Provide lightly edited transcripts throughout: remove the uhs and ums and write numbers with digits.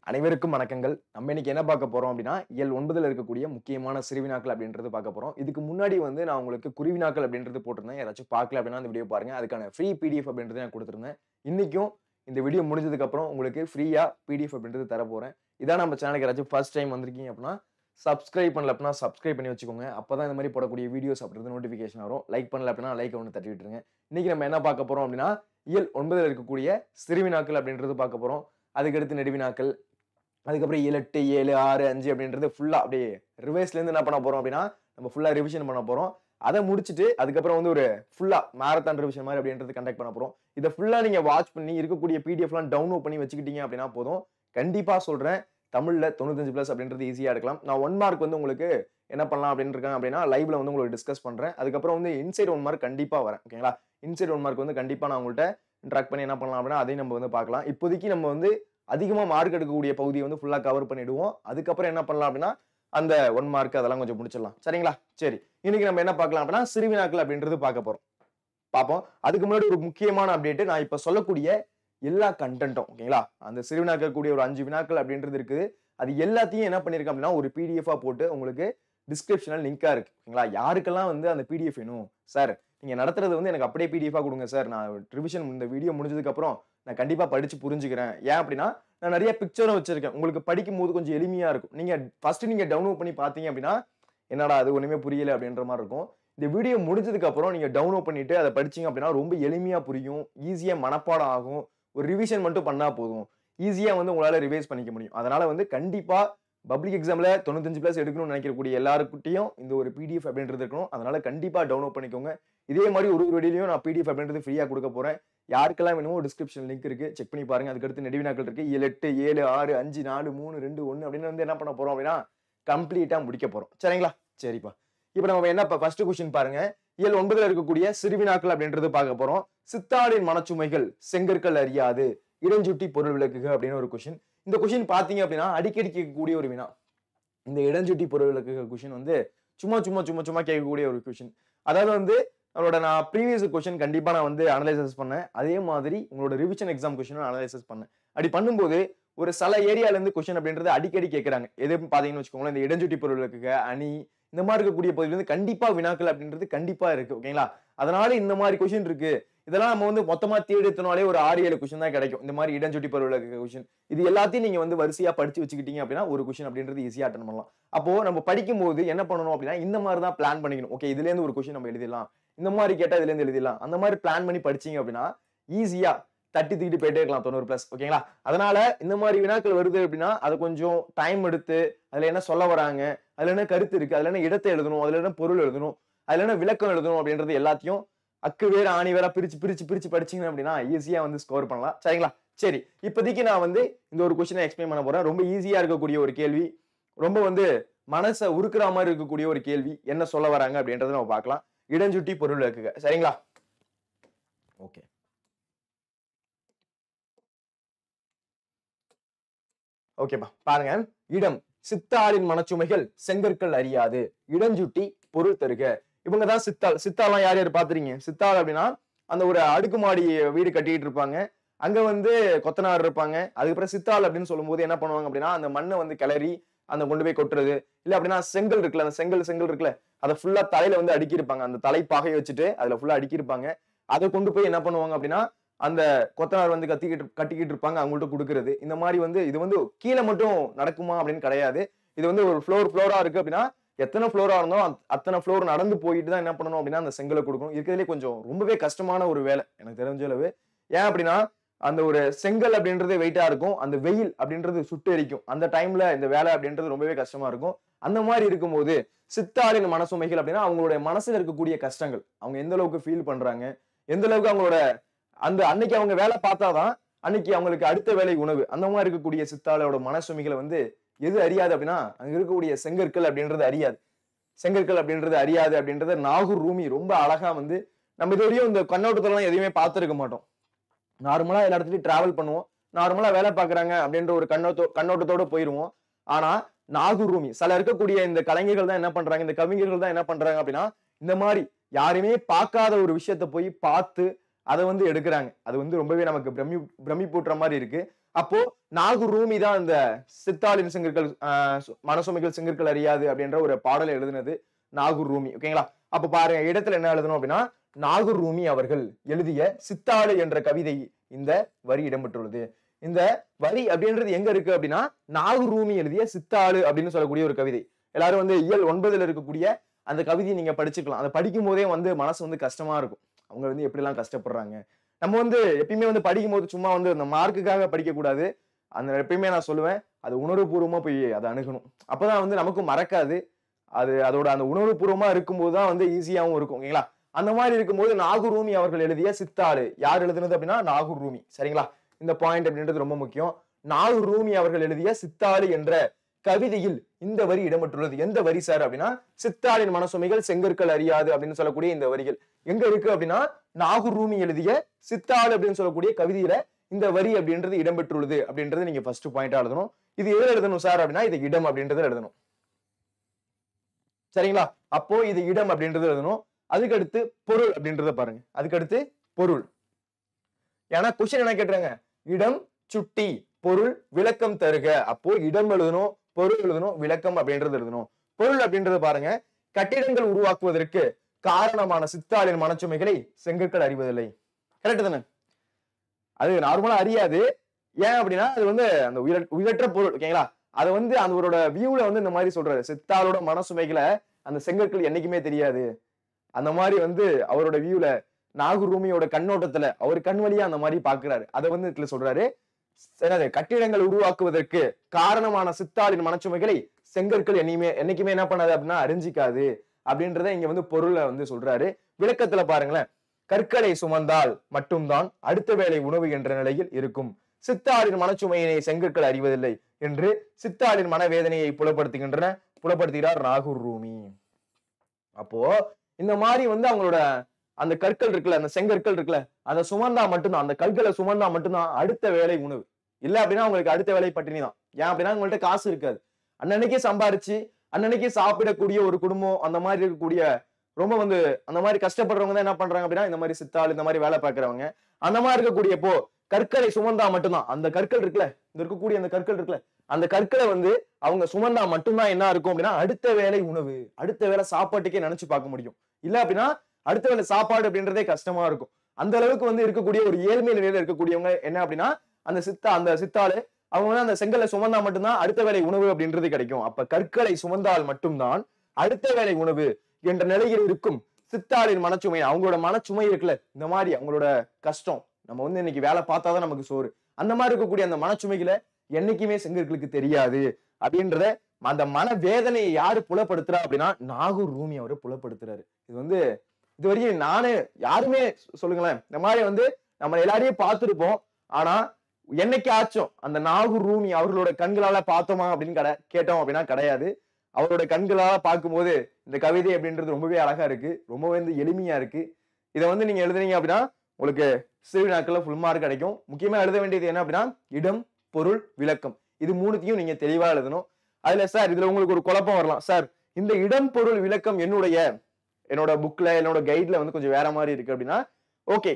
அனைவருக்கும் வணக்கங்கள். நம்ம இன்னைக்கு என்ன பார்க்க போறோம் அப்படின்னா, இயல் 9ல இருக்கக்கூடிய முக்கியமான சிறுவினாக்கள் அப்படின்றது பார்க்க போறோம். இதுக்கு முன்னாடி வந்து நான் உங்களுக்கு குருவினாக்கள் அப்படின்றது போட்டிருந்தேன். யாராச்சும் பார்க்கல அப்படின்னா அந்த வீடியோ பாருங்க. அதுக்கான ஃப்ரீ பிடிஎஃப் அப்படின்றது நான் குடுத்திருந்தேன். இன்னைக்கும் இந்த வீடியோ முடிஞ்சதுக்கு அப்புறம் உங்களுக்கு ஃப்ரீயா பிடிஎஃப் அப்படின்றது தரப்போறேன். இதான் நம்ம சேனலுக்கு யாராச்சும் ஃபர்ஸ்ட் டைம் வந்திருக்கீங்க அப்படின்னா, சப்ஸ்கிரைப் பண்ணல அப்படின்னா சப்ஸ்கிரைப் பண்ணி வச்சுக்கோங்க. அப்பதான் இந்த மாதிரி போடக்கூடிய வீடியோஸ் அப்படின்றது நோட்டிஃபிகேஷன் வரும். லைக் பண்ணல அப்படின்னா லைக் ஒண்ணு தட்டி விட்டுருங்க. இன்னைக்கு நம்ம என்ன பார்க்க போறோம் அப்படின்னா, இயல் 9ல இருக்கக்கூடிய சிறுவினாக்கள் அப்படின்றது பார்க்க போறோம். அதுக்கடுத்து நெடுவினாக்கள், அதுக்கப்புறம் 7, 8, 7, 6, 5 அப்படின்றது ஃபுல்லா அப்படியே ரிவைஸ்ல இருந்து என்ன பண்ண போறோம் அப்படின்னா, நம்ம ஃபுல்லா ரிவிஷன் பண்ண போறோம். அத முடிச்சுட்டு அதுக்கப்புறம் வந்து ஒரு ஃபுல்லா மாரத்தான் ரிவிஷன் மாதிரி அப்படின்றது கண்டக்ட் பண்ண போறோம். இத ஃபுல்லா நீங்க வாட்ச் பண்ணி இருக்கக்கூடிய பிடிஎஃப்லாம் டவுன்லோட் பண்ணி வச்சுக்கிட்டீங்க அப்படின்னா போதும். கண்டிப்பா சொல்றேன். தமிழ்ல 95+ அப்படின்றது ஈஸியா எடுக்கலாம். நான் 1 மார்க் வந்து உங்களுக்கு என்ன பண்ணலாம் அப்படின்னு இருக்கேன் அப்படின்னா, லைவ்ல வந்து உங்களுக்கு டிஸ்கஸ் பண்றேன். அதுக்கப்புறம் வந்து இன்சைட் 1 மார்க் கண்டிப்பா வரேன். ஓகேங்களா? இன்சைட் 1 மார்க் வந்து கண்டிப்பா நான் உங்கள்ட்ட இன்டராக்ட் பண்ணி என்ன பண்ணலாம் அப்படின்னா, அதையும் நம்ம வந்து பார்க்கலாம். இப்போதைக்கு நம்ம வந்து அதிகமா மார்க் எடுக்கக்கூடிய பகுதியை வந்து ஃபுல்லா கவர் பண்ணிடுவோம். அதுக்கப்புறம் என்ன பண்ணலாம் அப்படின்னா, அந்த 1 மார்க் அதெல்லாம் கொஞ்சம் முடிச்சிடலாம். சரிங்களா? சரி. இன்னைக்கு நம்ம என்ன பார்க்கலாம் அப்படின்னா, சிறுவினாக்கள் அப்படின்றது பார்க்க போறோம். பார்ப்போம். அதுக்கு முன்னாடி ஒரு முக்கியமான அப்டேட். நான் இப்ப சொல்லக்கூடிய எல்லா கன்டென்ட்டும் ஓகேங்களா? அந்த சிறுவினாக்கள் கூடிய ஒரு 5 வினாக்கள் அப்படின்றது இருக்குது. அது எல்லாத்தையும் என்ன பண்ணியிருக்கேன் அப்படின்னா, ஒரு பிடிஎஃப்பா போட்டு உங்களுக்கு டிஸ்கிரிப்ஷன்ல லிங்கா இருக்கு. ஓகேங்களா? யாருக்கெல்லாம் வந்து அந்த பிடிஎஃப் வேணும்? சார், நீங்க நடத்துறது வந்து எனக்கு அப்படியே பிடிஎஃப்பா குடுங்க சார். நான் ரிவிஷன் இந்த வீடியோ முடிஞ்சதுக்கு அப்புறம் நான் கண்டிப்பா படிச்சு புரிஞ்சுக்கிறேன். ஏன் அப்படின்னா, நான் நெறைய பிக்சரும் வச்சிருக்கேன். உங்களுக்கு படிக்கும்போது கொஞ்சம் எளிமையா இருக்கும். நீங்க ஃபர்ஸ்ட் நீங்க டவுன்லோட் பண்ணி பார்த்தீங்க அப்படின்னா, என்னடா அது ஒண்ணுமே புரியல அப்படின்ற மாரி இருக்கும். இந்த வீடியோ முடிஞ்சதுக்கு அப்புறம் நீங்க டவுன்லோட் பண்ணிட்டு அத படிச்சீங்க அப்படின்னா, ரொம்ப எளிமையா புரியும். ஈஸியா மனப்பாடம் ஆகும். ஒரு ரிவிஷன் மட்டும் பண்ணா போதும். ஈஸியா வந்து உங்களால ரிவைஸ் பண்ணிக்க முடியும். அதனால வந்து கண்டிப்பா பப்ளிக் எக்ஸாம்ல 95+ எடுக்கணும்னு நினைக்கக்கூடிய எல்லாருக்கிட்டயும் இந்த ஒரு பிடிஎஃப் அப்படின்றது இருக்கணும். அதனால கண்டிப்பா டவுன்லோட் பண்ணிக்கோங்க. இதே மாரி ஒரு ஒரு வீடியோலயும் நான் பிடிஎஃப் அப்படின்றது ஃப்ரீயா குடுக்க போறேன். யாருக்கெல்லாம் வேணுமோ டிஸ்கிரிப்ஷன் லிங்க் இருக்கு. செக் பண்ணி பாருங்க. அதுக்கடுத்து நெடுவினாக்கள் இருக்கு. 7, 8, 7, 6, 5, 4, 3, 2, 1 அப்படின்னு வந்து என்ன பண்ண போறோம் அப்படின்னா, கம்ப்ளீட்டா முடிக்க போறோம். சரிங்களா? சரிப்பா. இப்ப நம்ம என்ன ஃபர்ஸ்ட் கொஸ்டின் பாருங்க. இயல் 9ல இருக்கக்கூடிய சிறுவினாக்கள் அப்படின்றது பார்க்க போறோம். சித்தாளின் மனச்சுமைகள் செங்கற்கள் அறியாது இடஞ்சுட்டி பொருள் விளக்குக அப்படின்னு ஒரு கொஸ்டின். இந்த கொஸ்டின் பாத்தீங்க அப்படின்னா அடிக்கடி கேட்கக்கூடிய ஒரு வினா. இந்த இடஞ்சுட்டி பொருள் விளக்குக கொஸ்டின் வந்து சும்மா கேட்கக்கூடிய ஒரு கொஸ்டின். அதாவது வந்து நம்மளோட நான் ப்ரீவியஸ் கொஸ்டின் கண்டிப்பா நான் வந்து அனலைசிஸ் பண்ணேன். அதே மாதிரி உங்களோட ரிவிஷன் எக்ஸாம் கொஸ்டினும் அனலைசிஸ் பண்ணேன். அப்படி பண்ணும்போது ஒரு சில ஏரியால இருந்து கொஸ்டின் அப்படின்றது அடிக்கடி கேட்கறாங்க. எது பாத்தீங்கன்னு வச்சுக்கோங்களேன், இந்த இடஞ்சுட்டி பொருள் விளக்குக, அணி இந்த மாதிரி இருக்கக்கூடிய பகுதியில இருந்து கண்டிப்பா வினாக்கள் அப்படின்றது கண்டிப்பா இருக்கு. ஓகேங்களா? அதனால இந்த மாதிரி கொஸ்டின் இருக்கு. இதெல்லாம் நம்ம வந்து மொத்தமா தேடி எடுத்தனாலே ஒரு 6, 7 கொஸ்டின் தான் கிடைக்கும். இந்த மாதிரி இடஞ்சுட்டி பொருள் விளக்குக கொஸ்டின். இது எல்லாத்தையும் நீங்க வந்து வரிசையா படிச்சு வச்சுக்கிட்டீங்க அப்படின்னா ஒரு கொஸ்டின் அப்படின்றது ஈஸியா அட்டெண்ட் பண்ணலாம். அப்போ நம்ம படிக்கும்போது என்ன பண்ணணும் அப்படின்னா, இந்த மாதிரி தான் பிளான் பண்ணிக்கணும். ஓகே, இதுல இருந்து ஒரு கொஸ்டின் நம்ம எழுதிடலாம். இந்த மாதிரி கேட்டா இதுல இருந்து எழுதிடலாம். அந்த மாதிரி பிளான் பண்ணி படிச்சீங்க அப்படின்னா ஈஸியா தட்டி தூக்கிட்டு போயிட்டே இருக்கலாம் 90+. ஓகேங்களா? அதனால இந்த மாதிரி வினாக்கள் வருது அப்படின்னா, அத கொஞ்சம் டைம் எடுத்து அதுல என்ன சொல்ல வராங்க, அதுல என்ன கருத்து இருக்கு, அதுல என்ன இடத்தை எழுதணும், அதுல என்ன பொருள் எழுதணும், அதுல என்ன விளக்கம் எழுதணும் அப்படின்றது எல்லாத்தையும் அக்கு வேற ஆணி வேற பிரிச்சு படிச்சீங்க அப்படின்னா ஈஸியா வந்து ஸ்கோர் பண்ணலாம். சரிங்களா? சரி. இப்போதைக்கு நான் வந்து இந்த ஒரு கொஸ்டினை எக்ஸ்பிளைன் பண்ண போறேன். ரொம்ப ஈஸியா இருக்கக்கூடிய ஒரு கேள்வி. ரொம்ப வந்து மனச உருக்குற மாதிரி இருக்கக்கூடிய ஒரு கேள்வி. என்ன சொல்ல வராங்க அப்படின்றத நம்ம பார்க்கலாம். இடஞ்சுட்டி பொருள் விளக்குக. சரிங்களா? ஓகே. ஓகேப்பா. பாருங்க. இடம் சித்தாளின் மனச்சுமைகள் செங்கற்கள் அறியாது. இடஞ்சுட்டி பொருள் தருக. இவங்க தான் சித்தாள். சித்தாள்லாம் யார் யார் பார்த்திருக்கீங்க? சித்தாள் அப்படின்னா, அந்த ஒரு அடுக்குமாடி வீடு கட்டிட்டு இருப்பாங்க. அங்க வந்து கொத்தனார் இருப்பாங்க. அதுக்கப்புறம் சித்தாள் அப்படின்னு சொல்லும்போது என்ன பண்ணுவாங்க அப்படின்னா, அந்த மண்ண வந்து கிளறி அந்த கொண்டு போய் கொட்டுறது. இல்ல அப்படின்னா செங்கல் இருக்குல்ல, அந்த செங்கல் இருக்குல்ல, அத ஃபுல்லா தலையில வந்து அடுக்கியிருப்பாங்க. அந்த தலைப்பாகைய வச்சுட்டு அதுல ஃபுல்லா அடுக்கியிருப்பாங்க. அத கொண்டு போய் என்ன பண்ணுவாங்க அப்படின்னா, அந்த கொத்தனார் வந்து கட்டிக்கிட்டு இருப்பாங்க. அவங்கள்ட்ட குடுக்குறது. இந்த மாரி வந்து இது வந்து கீழ மட்டும் நடக்குமா அப்படின்னு கிடையாது. இது வந்து ஒரு ஃப்ளோரா இருக்கு அப்படின்னா, எத்தன ஃப்ளோரா இருந்தாலும் அத்தன ஃப்ளோர் நடந்து போயிட்டு தான் என்ன பண்ணணும் அப்படின்னா, அந்த செங்கல குடுக்கணும். இருக்கிறதுலயே கொஞ்சம் ரொம்பவே கஷ்டமான ஒரு வேலை. எனக்கு தெரிஞ்ச அளவு. ஏன் அப்படின்னா, அந்த ஒரு செங்கல் அப்படின்றது வெயிட்டா இருக்கும். அந்த வெயில் அப்படின்றது சுட்டெரிக்கும். அந்த டைம்ல இந்த வேலை அப்படின்றது ரொம்பவே கஷ்டமா இருக்கும். அந்த மாரி இருக்கும்போது, சித்தாளின் மனசுமைகள் அப்படின்னா, அவங்களுடைய மனசுல இருக்கக்கூடிய கஷ்டங்கள். அவங்க எந்த அளவுக்கு ஃபீல் பண்றாங்க? எந்த அளவுக்கு அவங்களோட அந்த அன்னைக்கு அவங்க வேலை பார்த்தாதான், அன்னைக்கு அவங்களுக்கு அடுத்த வேலை உணவு. அந்த மாரி இருக்கக்கூடிய சித்தாளோட மனசுமைகள வந்து எது அறியாது அப்படின்னா, அங்க இருக்கக்கூடிய செங்கற்கள் அப்படின்றது அறியாது. செங்கற்கள் அப்படின்றது அறியாது அப்படின்றத நாகூர் ரூமி ரொம்ப அழகா வந்து நம்ம இதுவரையும் இந்த கண்ணோட்டத்துலலாம் எதையுமே பார்த்திருக்க மாட்டோம். நார்மலா எல்லா இடத்துலயும் டிராவல் பண்ணுவோம். நார்மலா வேலை பார்க்குறாங்க அப்படின்ற ஒரு கண்ணோட்டத்தோட போயிருவோம். ஆனா, நாகூர் ரூமி சில இருக்கக்கூடிய இந்த கலைஞர்கள் தான் என்ன பண்றாங்க, இந்த கவிஞர்கள் தான் என்ன பண்றாங்க அப்படின்னா, இந்த மாரி யாருமே பார்க்காத ஒரு விஷயத்த போய் பார்த்து, அத வந்து எடுக்குறாங்க. அது வந்து ரொம்பவே நமக்கு பிரமிப்பூட்டுற மாரி இருக்கு. அப்போ நாகூர் ரூமி தான் இந்த சித்தாளின் செங்கற்கள் மனசுமைகள் செங்கற்கள் அறியாது அப்படின்ற ஒரு பாடலை எழுதினது நாகூர் ரூமி. ஓகேங்களா? அப்ப பாருங்க இடத்துல என்ன எழுதணும் அப்படின்னா, நாகூர் ரூமி அவர்கள் எழுதிய சித்தாளு என்ற கவிதை இந்த வரி இடம்பெற்றுள்ளது. இந்த வரி அப்படின்றது எங்க இருக்கு அப்படின்னா, நாகூர் ரூமி எழுதிய சித்தாளு அப்படின்னு சொல்லக்கூடிய ஒரு கவிதை. எல்லாரும் வந்து இயல் 9ல இருக்கக்கூடிய அந்த கவிதையை நீங்க படிச்சுக்கலாம். அதை படிக்கும் போதே வந்து மனசு வந்து கஷ்டமா இருக்கும். அவங்க வந்து எப்படி எல்லாம் கஷ்டப்படுறாங்க. நம்ம வந்து எப்பயுமே வந்து படிக்கும் போது சும்மா வந்து அந்த மார்க்குக்காக படிக்க கூடாது. அந்த எப்பயுமே நான் சொல்லுவேன், அது உணர்வுபூர்வமா போய் அதை அணுகணும். அப்பதான் வந்து நமக்கும் மறக்காது. அது அதோட அந்த உணர்வுபூர்வமா இருக்கும்போது தான் வந்து ஈஸியாவும் இருக்கும். ஓகேங்களா? அந்த மாதிரி இருக்கும்போது நாகூர் ரூமி அவர்கள் எழுதிய சித்தாளு யார் எழுதுனது அப்படின்னா நாகூர் ரூமி. சரிங்களா? இந்த பாயிண்ட் அப்படின்றது ரொம்ப முக்கியம். நாகூர் ரூமி அவர்கள் எழுதிய சித்தாளு என்ற கவிதையில் இந்த வரி இடம்பெற்றுள்ளது. எந்த வரி சார் அப்படின்னா, சித்தாளின் மனசுமைகள் செங்கற்கள் அறியாது அப்படின்னு சொல்லக்கூடிய இந்த வரிகள் எங்க இருக்கு அப்படின்னா, நாகூர் ரூமி எழுதிய சித்தாளு அப்படின்னு சொல்லக்கூடிய கவிதையில இந்த வரி அப்படின்றது இடம்பெற்றுள்ளது அப்படின்றது நீங்க ஃபர்ஸ்ட் பாயிண்டா எழுதணும். இது எதுல எழுதணும் சார் அப்படின்னா, இது இடம் அப்படின்றத எழுதணும். சரிங்களா? அப்போ இது இடம் அப்படின்றது எழுதணும். அதுக்கு அடுத்து பொருள் அப்படின்றத பாருங்க. அதுக்கு அடுத்து பொருள். ஏன்னா கொஸ்டின் என்ன கேட்டுறாங்க, இடம் சுட்டி பொருள் விளக்கம் தருக. அப்போ இடம் எழுதணும், பொருள் எழுதணும், விளக்கம் அப்படின்றது எழுதணும். பொருள் அப்படின்றது பாருங்க, கட்டிடங்கள் உருவாக்குவதற்கு காரணமான சித்தாளின் மனச்சுமைகளை செங்கற்கள் அறிவதில்லை. கரெக்ட் தானே? அது நார்மலா அறியாது. ஏன் அப்படின்னா அது வந்து அந்த உயிரற்ற பொருள். ஓகேங்களா? அதை வந்து அவரோட வியூல வந்து இந்த மாதிரி சொல்றாரு, சித்தாளோட மனசுமைகளை அந்த செங்கற்கள் என்னைக்குமே தெரியாது. அந்த மாதிரி வந்து அவரோட வியூல நாகூர் ரூமியோட கண்ணோட்டத்துல அவர் கண் வழியா அந்த மாதிரி பாக்குறாரு. அதை வந்து இதுல சொல்றாரு, கட்டிடங்கள் உருவாக்குவதற்கு காரணமான சித்தாளின் மனச்சுமைகளை செங்கற்கள் என்னைக்குமே என்ன பண்ணாது அப்படின்னா அறிஞ்சிக்காது அப்படின்றத இங்க வந்து பொருளை வந்து சொல்றாரு. விளக்கத்துல பாருங்களேன், கற்களை சுமந்தால் மட்டும்தான் அடுத்த வேளை உணவு என்ற நிலையில் இருக்கும். சித்தாளின் மனச்சுமையினை செங்கற்கள் அறிவதில்லை என்று சித்தாளின் மனவேதனையை புலப்படுத்துகிறார் நாகூர் ரூமி. அப்போ இந்த மாதிரி வந்து அவங்களோட அந்த கற்கள் இருக்குல்ல, அந்த செங்கற்கள் இருக்குல்ல, அதை சுமந்தா மட்டும்தான், அந்த கற்களை சுமந்தா மட்டும்தான் அடுத்த வேளை உணவு. இல்ல அப்படின்னா உங்களுக்கு அடுத்த வேலை பட்டினி தான். ஏன் அப்படின்னா உங்கள்ட்ட காசு இருக்காது. அன்னன்னைக்கே சம்பாரிச்சு அன்னன்னைக்கே சாப்பிடக்கூடிய ஒரு குடும்பம் அந்த மாதிரி இருக்கக்கூடிய ரொம்ப வந்து அந்த மாதிரி கஷ்டப்படுறவங்க தான் என்ன பண்றாங்க அப்படின்னா இந்த மாதிரி சித்தாள் இந்த மாதிரி வேலை பார்க்கறவங்க அந்த மாதிரி இருக்கக்கூடியப்போ கற்களை சுமந்தா மட்டும்தான் அந்த கற்கள் இருக்குல்ல, இந்த இருக்கக்கூடிய அந்த கற்கள் இருக்குல்ல, அந்த கற்களை வந்து அவங்க சுமந்தா மட்டும்தான் என்ன இருக்கும் அப்படின்னா அடுத்த வேளை உணவு, அடுத்த வேளை சாப்பாட்டுக்கே நினைச்சு பார்க்க முடியும். இல்ல அப்படின்னா அடுத்த வேளை சாப்பாடு அப்படின்றதே கஷ்டமா இருக்கும். அந்த அளவுக்கு வந்து இருக்கக்கூடிய ஒரு ஏழ்மை நிலையில இருக்கக்கூடியவங்க என்ன அப்படின்னா அந்த சித்தாளு அவங்க வந்து அந்த செங்கலை சுமந்தா மட்டும்தான் அடுத்த வேளை உணவு அப்படின்றது கிடைக்கும். அப்ப கற்களை சுமந்தால் மட்டும்தான் அடுத்த வேளை உணவு என்ற நிலையில் இருக்கும் சித்தாளின் மனச்சுமை. அவங்களோட மனச்சுமை இருக்குல்ல, இந்த மாதிரி அவங்களோட கஷ்டம், நம்ம வந்து இன்னைக்கு வேலை பார்த்தாதான் நமக்கு சோறு, அந்த மாதிரி இருக்கக்கூடிய அந்த மனச்சுமைகளை என்னைக்குமே செங்கற்களுக்கு தெரியாது அப்படின்றத அந்த மன வேதனையை யாரு புலப்படுத்துறா அப்படின்னா நாகூர் ரூமி அவரு புலப்படுத்துறாரு. இது வந்து இது வரைக்கும் யாருமே சொல்லுங்களேன், இந்த மாதிரி வந்து நம்ம எல்லாரையும் பார்த்திருப்போம். ஆனா என்னைக்காச்சும் அந்த நாகூர் ரூமி அவர்களோட கண்களால பார்த்தோமா அப்படின்னு கேட்டோம் அப்படின்னா கிடையாது. அவரோட கண்களால பார்க்கும்போது இந்த கவிதை அப்படின்றது ரொம்பவே அழகா இருக்கு, ரொம்பவே வந்து எளிமையா இருக்கு. இதை வந்து நீங்க எழுதுனீங்க அப்படின்னா உங்களுக்கு சிறு நாட்கள்ல ஃபுல் மார்க் கிடைக்கும். முக்கியமா எழுத வேண்டியது என்ன அப்படின்னா இடம் பொருள் விளக்கம், இது மூணுத்தையும் நீங்க தெளிவா எழுதணும். அதுல சார் இதுல உங்களுக்கு ஒரு குழப்பம் வரலாம், சார் இந்த இடம் பொருள் விளக்கம் என்னோட புக்ல என்னோட கைட்ல வந்து கொஞ்சம் வேற மாதிரி இருக்கு அப்படின்னா ஓகே,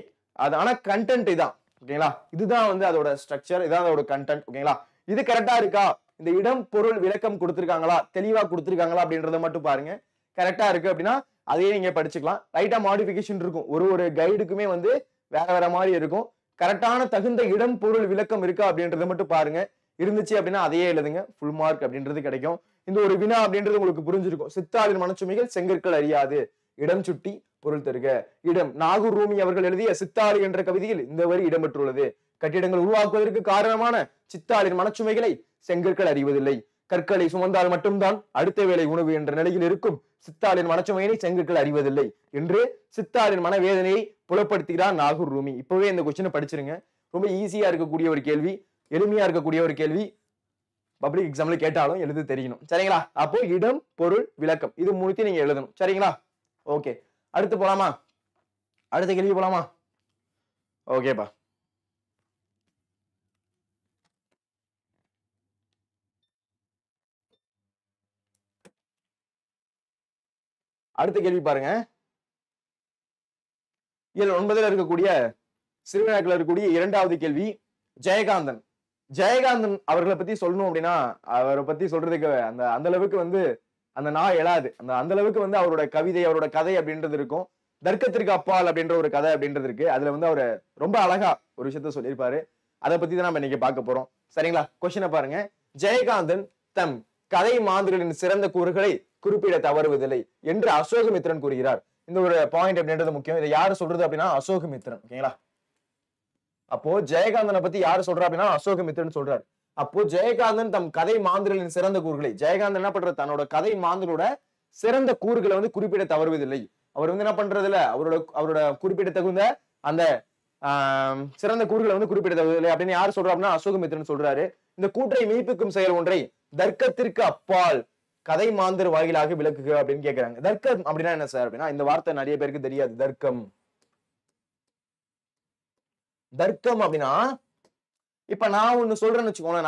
அது ஆனா கண்டென்ட் இதான். ஓகேங்களா? இதுதான் வந்து அதோட ஸ்ட்ரக்சர், இதான் அதோட கண்டென்ட். ஓகேங்களா? இது கரெக்டா இருக்கா, இந்த இடம் பொருள் விளக்கம் கொடுத்திருக்காங்களா, தெளிவா கொடுத்திருக்காங்களா அப்படின்றத மட்டும் பாருங்க. கரெக்டா இருக்கு அப்படின்னா அதையே நீங்க படிச்சுக்கலாம். ரைட்டா மாடிஃபிகேஷன் இருக்கும், ஒரு கைடுக்குமே வந்து வேற மாதிரி இருக்கும். கரெக்டான தகுந்த இடம் பொருள் விளக்கம் இருக்கா அப்படின்றத மட்டும் பாருங்க. இருந்துச்சு அப்படின்னா அதையே எழுதுங்க, ஃபுல் மார்க் அப்படின்றது கிடைக்கும். இந்த ஒரு வினா அப்படின்றது உங்களுக்கு புரிஞ்சிருக்கும். சித்தாளின் மனச்சுமைகள் செங்கற்கள் அறியாது, இடம் சுட்டி பொருள் தருக. இடம் நாகூர் ரூமி அவர்கள் எழுதிய சித்தாளு என்ற கவிதையில் இந்த வரி இடம்பெற்றுள்ளது. கட்டிடங்கள் உருவாக்குவதற்கு காரணமான சித்தாளின் மனச்சுமைகளை செங்கற்கள் அறிவதில்லை. கற்களை சுமந்தால் மட்டும்தான் அடுத்த வேளை உணவு என்ற நிலையில் இருக்கும் சித்தாளின் மனச்சுமையினை செங்கற்கள் அறிவதில்லை என்று சித்தாளின் மனவேதனையை புலப்படுத்துகிறார் நாகூர் ரூமி. இப்பவே இந்த கொஸ்டினை படிச்சிருங்க. ரொம்ப ஈஸியா இருக்கக்கூடிய ஒரு கேள்வி, எளிமையா இருக்கக்கூடிய ஒரு கேள்வி, பப்ளிக் எக்ஸாம்ல கேட்டாலும் எழுத தெரியணும். சரிங்களா? அப்போ இடம் பொருள் விளக்கம் இது மூணுத்தையும் நீங்க எழுதணும். சரிங்களா? ஓகே, அடுத்து போலாமா? அடுத்த கேள்வி போலாமா? ஓகேப்பா. அடுத்த கேள்வி பாருங்க. இயல் 9ல இருக்கக்கூடிய சிறுவினாக்கள் இருக்கக்கூடிய இரண்டாவது கேள்வி, ஜெயகாந்தன் ஜெயகாந்தன் அவர்களை பத்தி சொல்லணும் அப்படின்னா அவரை பத்தி சொல்றதுக்கு அந்த அளவுக்கு வந்து அந்த நாள் எழாது. அந்த அளவுக்கு வந்து அவரோட கவிதை, அவரோட கதை அப்படின்றது இருக்கும். தர்க்கத்திற்கு அப்பால் அப்படின்ற ஒரு கதை அப்படின்றது இருக்கு. அதுல வந்து அவரு ரொம்ப அழகா ஒரு விஷயத்த சொல்லியிருப்பாரு. அதை பத்தி தான் நம்ம இன்னைக்கு பார்க்க போறோம். சரிங்களா? கொஸ்டினை பாருங்க. ஜெயகாந்தன் தம் கதை மாந்தர்களின் சிறந்த கூறுகளை குறிப்பிட தவறுவதில்லை என்று அசோகமித்திரன் கூறுகிறார். இந்த ஒரு பாயிண்ட் அப்படின்றது முக்கியம். இதை யாரு சொல்றது அப்படின்னா அசோகமித்திரன். ஓகேங்களா? அப்போ ஜெயகாந்தனை பத்தி யாரு சொல்றா அப்படின்னா அசோகமித்திரன் சொல்றாரு. அப்போ ஜெயகாந்தன் தம் கதை மாந்தர்களின் சிறந்த கூறுகளை, ஜெயகாந்தன் என்ன பண்றது, தன்னோட கதை மாந்தரோட சிறந்த கூறுகளை வந்து குறிப்பிட தவறுவதில்லை. அவர் வந்து என்ன பண்றது இல்ல, அவரோட குறிப்பிட தகுந்த அந்த சிறந்த கூறுகளை வந்து குறிப்பிட தவறுவதில்லை அப்படின்னு யார் சொல்றா அப்படின்னா அசோகமித்திரன் சொல்றாரு. இந்த கூற்றை மெய்ப்பிக்கும் செயல் ஒன்றை தர்க்கத்திற்கு அப்பால் கதை மாந்தர் வாயிலாக விளக்குக அப்படின்னு கேட்கிறாங்க. தர்க்கம் அப்படின்னா என்ன சார் அப்படின்னா, இந்த வார்த்தை நிறைய பேருக்கு தெரியாது. தர்க்கம் அப்படின்னா, இப்ப நான் ஒண்ணு சொல்றேன்னு வச்சுக்கோங்களேன்,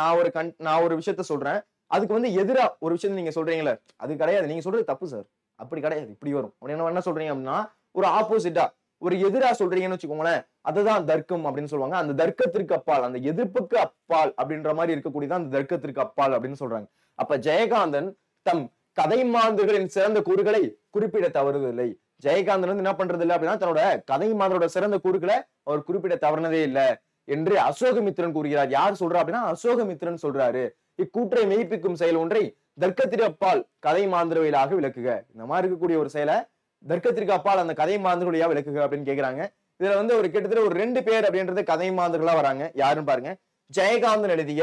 நான் ஒரு விஷயத்த சொல்றேன், அதுக்கு வந்து எதிரா ஒரு விஷயத்த நீங்க சொல்றீங்களே, அது கிடையாது, நீங்க சொல்றது தப்பு சார், அப்படி கிடையாது, இப்படி வரும் அப்படின்னு என்ன சொல்றீங்க அப்படின்னா, ஒரு ஆப்போசிட்டா ஒரு எதிரா சொல்றீங்கன்னு வச்சுக்கோங்களேன், அதுதான் தர்க்கம் அப்படின்னு சொல்லுவாங்க. அந்த தர்க்கத்திற்கு அப்பால், அந்த எதிர்ப்புக்கு அப்பால் அப்படின்ற மாதிரி இருக்கக்கூடியதான் அந்த தர்க்கத்திற்கு அப்பால் அப்படின்னு சொல்றாங்க. அப்ப ஜெயகாந்தன் தம் கதை மாந்தர்களின் சிறந்த கூறுகளை குறிப்பிட தவறுவதில்லை. ஜெயகாந்தன் வந்து என்ன பண்றது இல்லை அப்படின்னா, தன்னோட கதை மாந்தரோட சிறந்த கூறுகளை அவர் குறிப்பிட தவறுனதே இல்லை என்று அசோகமித்திரன் கூறுகிறார். யார் சொல்றா அப்படின்னா அசோகமித்திரன் சொல்றாரு. இக்கூற்றை மெய்ப்பிக்கும் செயல் ஒன்றை தர்க்கத்திற்கு அப்பால் கதை மாந்திரவையிலாக விளக்குக. இந்த மாதிரி இருக்கக்கூடிய ஒரு செயலை தர்க்கத்திற்கு அப்பால் அந்த கதை மாந்திரவையா விளக்குக அப்படின்னு கேட்கிறாங்க. இதுல வந்து ஒரு கிட்டத்தட்ட ஒரு 2 பேர் அப்படின்றது கதை மாந்தர்களா வராங்க. யாருன்னு பாருங்க. ஜெயகாந்தன் எழுதிய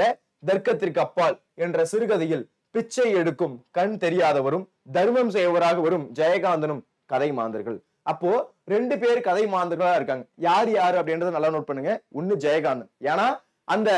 தர்க்கத்திற்கு அப்பால் என்ற சிறுகதையில் பிச்சை எடுக்கும் கண் தெரியாதவரும் தர்மம் செய்வராக வரும் ஜெயகாந்தனும் கதை மாந்தர்கள். அப்போ 2 பேர் கதை மாந்தர்களா இருக்காங்க. யார் யாரு அப்படின்றத நல்லா நோட் பண்ணுங்க. ஒண்ணு ஜெயகாந்தன். ஏன்னா அந்த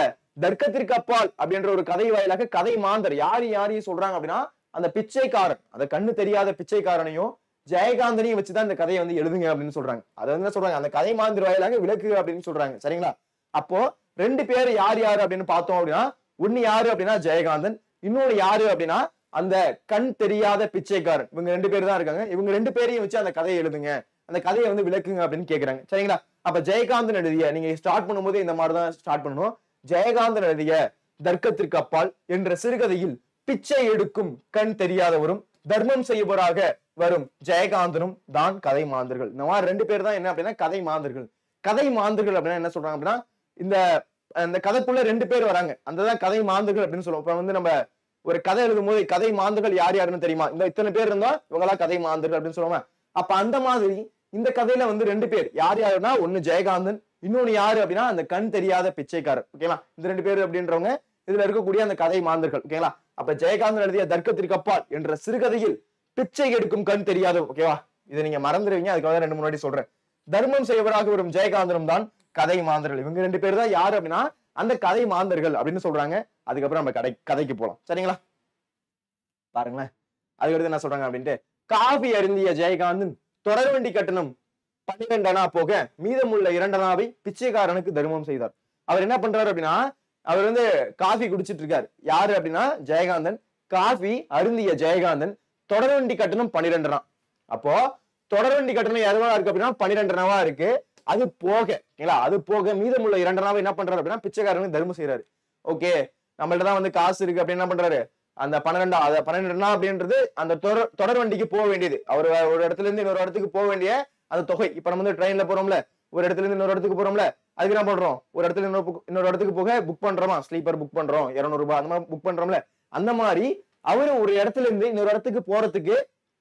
தர்க்கத்திற்கு அப்பால் அப்படின்ற ஒரு கதை வாயிலாக கதை மாந்தர் யாரையும் சொல்றாங்க அப்படின்னா, அந்த பிச்சைக்காரன், அந்த கண்ணு தெரியாத பிச்சைக்காரனையும் ஜெயகாந்தனையும் வச்சுதான் இந்த கதையை வந்து எழுதுங்க அப்படின்னு சொல்றாங்க. அதை வந்து சொல்றாங்க, அந்த கதை மாந்தர் வாயிலாக விளக்கு அப்படின்னு சொல்றாங்க. சரிங்களா? அப்போ 2 பேர் யார் அப்படின்னு பார்த்தோம் அப்படின்னா, ஒண்ணு யாரு அப்படின்னா ஜெயகாந்தன், இன்னொன்னு யாரு அப்படின்னா அந்த கண் தெரியாத பிச்சைக்காரன். இவங்க 2 பேர் தான் இருக்காங்க. இவங்க 2 பேரையும் வச்சு அந்த கதையை எழுதுங்க, அந்த கதையை வந்து விளக்குங்க அப்படின்னு கேட்கிறாங்க. சரிங்களா? அப்ப ஜெயகாந்தன் எழுதிய, நீங்க ஸ்டார்ட் பண்ணும்போது இந்த மாதிரிதான் ஸ்டார்ட் பண்ணணும். ஜெயகாந்தன் எழுதிய தர்க்கத்திற்கு அப்பால் என்ற சிறுகதையில் பிச்சை எடுக்கும் கண் தெரியாதவரும் தர்மம் செய்யவராக வரும் ஜெயகாந்தனும் தான் கதை மாந்தர்கள். இந்த மாதிரி 2 பேர் தான் என்ன அப்படின்னா கதை மாந்தர்கள். கதை மாந்தர்கள் அப்படின்னா என்ன சொல்றாங்க அப்படின்னா, இந்த கதைக்குள்ள 2 பேர் வராங்க, அந்ததான் கதை மாந்தர்கள் அப்படின்னு சொல்லுவோம். இப்ப வந்து நம்ம ஒரு கதை எழுதும் போது கதை மாந்தர்கள் யார் யாருன்னு தெரியுமா, இந்த இத்தனை பேர் இருந்தா இவங்கெல்லாம் கதை மாந்தர்கள் அப்படின்னு சொல்லுவாங்க. அப்ப அந்த மாதிரி இந்த கதையில வந்து 2 பேர் யார் யாருன்னா, ஒண்ணு ஜெயகாந்தன், இன்னொன்னு யாரு அப்படின்னா அந்த கண் தெரியாத பிச்சைக்காரர். ஓகேங்களா? இந்த 2 பேர் அப்படின்றவங்க இதுல இருக்கக்கூடிய அந்த கதை மாந்தர்கள். ஓகேங்களா? அப்ப ஜெயகாந்தன் எழுதிய தர்க்கத்திற்கு அப்பால் என்ற சிறுகதையில் பிச்சை எடுக்கும் கண் தெரியாத, ஓகேவா, இதை நீங்க மறந்துடுவீங்க, அதுக்காக 2 முன்னாடி சொல்றேன். தர்மம் செய்வராக வரும் ஜெயகாந்தனும் தான் கதை மாந்தர்கள். இவங்க 2 பேர் தான் யாரு அப்படின்னா அந்த கதை மாந்தர்கள் அப்படின்னு சொல்றாங்க. அதுக்கப்புறம் நம்ம கதைக்கு போலாம். சரிங்களா? பாருங்களேன், அதுக்கடுத்து என்ன சொல்றாங்க அப்படின்ட்டு, காபி அருந்திய ஜெயகாந்தன் தொடர்வண்டி கட்டணம் 12 அணா போக மீதமுள்ள 2 அணாவை பிச்சைக்காரனுக்கு தர்மம் செய்தார். அவர் என்ன பண்றாரு அப்படின்னா, அவர் வந்து காஃபி குடிச்சிட்டு இருக்காரு. யாரு அப்படின்னா ஜெயகாந்தன். காஃபி அருந்திய ஜெயகாந்தன் தொடர்வண்டி கட்டணம் 12 அணா. அப்போ தொடர்வண்டி கட்டணம் எவ்வளவா இருக்கு அப்படின்னா 12 அணாவா இருக்கு. அது போக, அது போக மீதமுள்ள 2 அணாவை என்ன பண்றாரு அப்படின்னா பிச்சைக்காரனுக்கு தர்மம் செய்யறாரு. ஓகே, நம்மள்ட்ட தான் வந்து காசு இருக்கு அப்படின்னு என்ன பண்றாரு, அந்த 12 அணா அப்படின்றது அந்த தொடர் வண்டிக்கு போக வேண்டியது. அவர் ஒரு இடத்துல இருந்து இன்னொரு இடத்துக்கு போக வேண்டிய அந்த தொகை. இப்ப நம்ம வந்து ட்ரெயின்ல போறோம்ல, ஒரு இடத்துல இருந்து இன்னொரு இடத்துக்கு போறோம்ல, அதுக்கு என்ன பண்றோம், ஒரு இடத்துல இன்னொரு இடத்துக்கு போக புக் பண்றோமா, ஸ்லீப்பர் புக் பண்றோம் 200 ரூபாய் அந்த மாதிரி புக் பண்றோம்ல, அந்த மாதிரி அவரு ஒரு இடத்துல இருந்து இன்னொரு இடத்துக்கு போறதுக்கு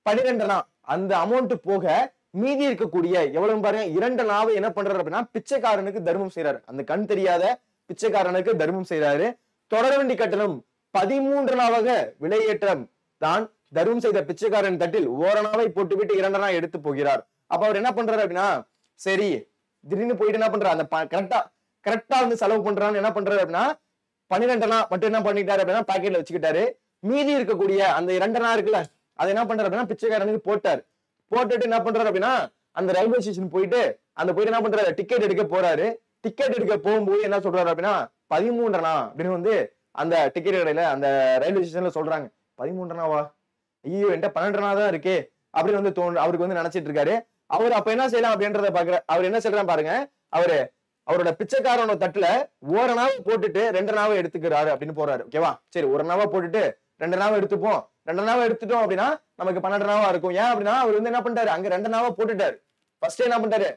12 அணா அந்த அமௌண்ட் போக மீதி இருக்கக்கூடிய எவ்வளவு பாருங்க 2 அணாவை என்ன பண்றாரு அப்படின்னா பிச்சைக்காரனுக்கு தர்மம் செய்யறாரு. அந்த கண் தெரியாத பிச்சைக்காரனுக்கு தர்மம் செய்யறாரு. தொடர்வண்டி கட்டணம் 13 அணாவாக விலையேற்றம் தான் தர்மம் செய்த பிச்சைக்காரன் தட்டில் ஓரணாவை போட்டுவிட்டு 2 அணா எடுத்து போகிறார். அப்ப அவர் என்ன பண்றாரு அப்படின்னா, சரி திடீர்னு போயிட்டு என்ன பண்றாரு, அந்த கரெக்டா வந்து செலவு பண்றான்னு என்ன பண்றாரு அப்படின்னா 12 அணா மட்டும் என்ன பண்ணிட்டாரு அப்படின்னா பாக்கெட்ல வச்சுக்கிட்டாரு. மீதி இருக்கக்கூடிய அந்த 2 அணா இருக்குல்ல, அதை என்ன பண்றாரு அப்படின்னா பிச்சைக்காரனுக்கு போட்டாரு. போட்டுட்டு என்ன பண்றாரு அப்படின்னா அந்த ரயில்வே ஸ்டேஷன் போயிட்டு என்ன பண்றாரு, டிக்கெட் எடுக்க போறாரு. டிக்கெட் எடுக்க போகும்போது என்ன சொல்றாரு அப்படின்னா 13 அணா அப்படின்னு வந்து அந்த டிக்கெட் கடையில அந்த ரயில்வே ஸ்டேஷன்ல சொல்றாங்க. 13 அணாவா, ஐயோ என்கிட்ட 12 அணா தான் இருக்கே அப்படின்னு வந்து அவருக்கு வந்து நினைச்சிட்டு இருக்காரு. அவர் அப்ப என்ன செய்யலாம் அப்படின்றத பாக்குற, அவர் என்ன செய்யலாம் பாருங்க, அவரு அவரோட பிச்சைக்காரனோட தட்டுல ஓரணாவை போட்டுட்டு 2 நாவை எடுத்துக்கிறாரு அப்படின்னு போறாரு. ஓகேவா? சரி, ஒரு நாவை போட்டுட்டு 2 நாவை எடுத்துப்போம். 2 நாவை எடுத்துட்டோம் அப்படின்னா நமக்கு 12 நாவா இருக்கும். ஏன் அப்படின்னா அவர் வந்து என்ன பண்ணிட்டாரு, அங்க 2 நாவை போட்டுட்டாரு. ஃபர்ஸ்ட் என்ன பண்ணிட்டாரு,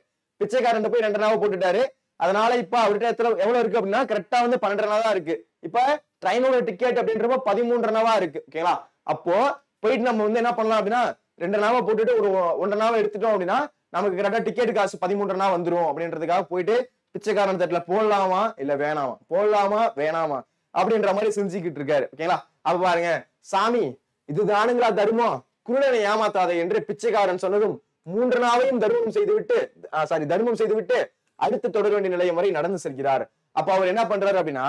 பிச்சைக்காரன் போய் 2 நாவை போட்டுட்டாரு. அதனால இப்ப அவர்கிட்ட எவ்வளவு இருக்கு அப்படின்னா கரெக்டா வந்து 12 நாவா இருக்கு. இப்ப ட்ரெயினோட டிக்கெட் அப்படின்றப்ப 13 நாவா இருக்கு. ஓகேங்களா? அப்போ போயிட்டு நம்ம வந்து என்ன பண்ணலாம் அப்படின்னா 2 நாவை போட்டுட்டு ஒரு 1 நாவை எடுத்துட்டோம் அப்படின்னா நமக்கு கரெக்டா டிக்கெட் காசு 13 நாவா வந்துரும் அப்படின்றதுக்காக போயிட்டு பிச்சைக்காரன் தட்டுல போடலாமா இல்ல வேணாமா, போடலாமா வேணாமா அப்படின்ற மாதிரி செஞ்சுக்கிட்டு இருக்காரு. ஓகேங்களா? அப்ப பாருங்க, சாமி இதுதானுங்களா தர்மம், குருடனை ஏமாத்தாதே என்று பிச்சைக்காரன் சொன்னதும் 3 நாவையும் தர்மம் செய்துவிட்டு அடுத்து தொடர வேண்டிய நிலையம் வரை நடந்து செல்கிறார். அப்ப அவர் என்ன பண்றாரு அப்படின்னா,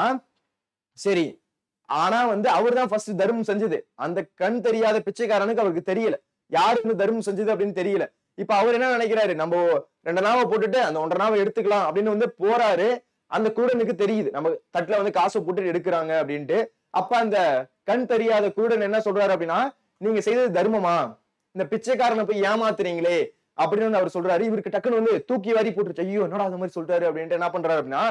சரி, ஆனா வந்து அவர் தான் ஃபர்ஸ்ட் தர்மம் செஞ்சது. அந்த கண் தெரியாத பிச்சைக்காரனுக்கு அவருக்கு தெரியல யாரு வந்து தர்மம் செஞ்சது அப்படின்னு தெரியல. இப்ப அவர் என்ன நினைக்கிறாரு, நம்ம 2 நாவை போட்டுட்டு அந்த 1 நாவை எடுத்துக்கலாம் அப்படின்னு வந்து போறாரு. அந்த குருடனுக்கு தெரியுது நம்ம தட்டுல வந்து காசை போட்டு எடுக்கிறாங்க அப்படின்ட்டு. அப்ப அந்த கண் தெரியாத குருடன் என்ன சொல்றாரு அப்படின்னா, நீங்க செய்தது தர்மமா, இந்த பிச்சைக்காரனை போய் ஏமாத்துறீங்களே அப்படின்னு வந்து அவர் சொல்றாரு. இவருக்கு டக்குன்னு வந்து தூக்கி வாரி போட்டுருச்சு. ஐயோ என்னடா அந்த மாதிரி சொல்றாரு அப்படின்ட்டு என்ன பண்றாரு அப்படின்னா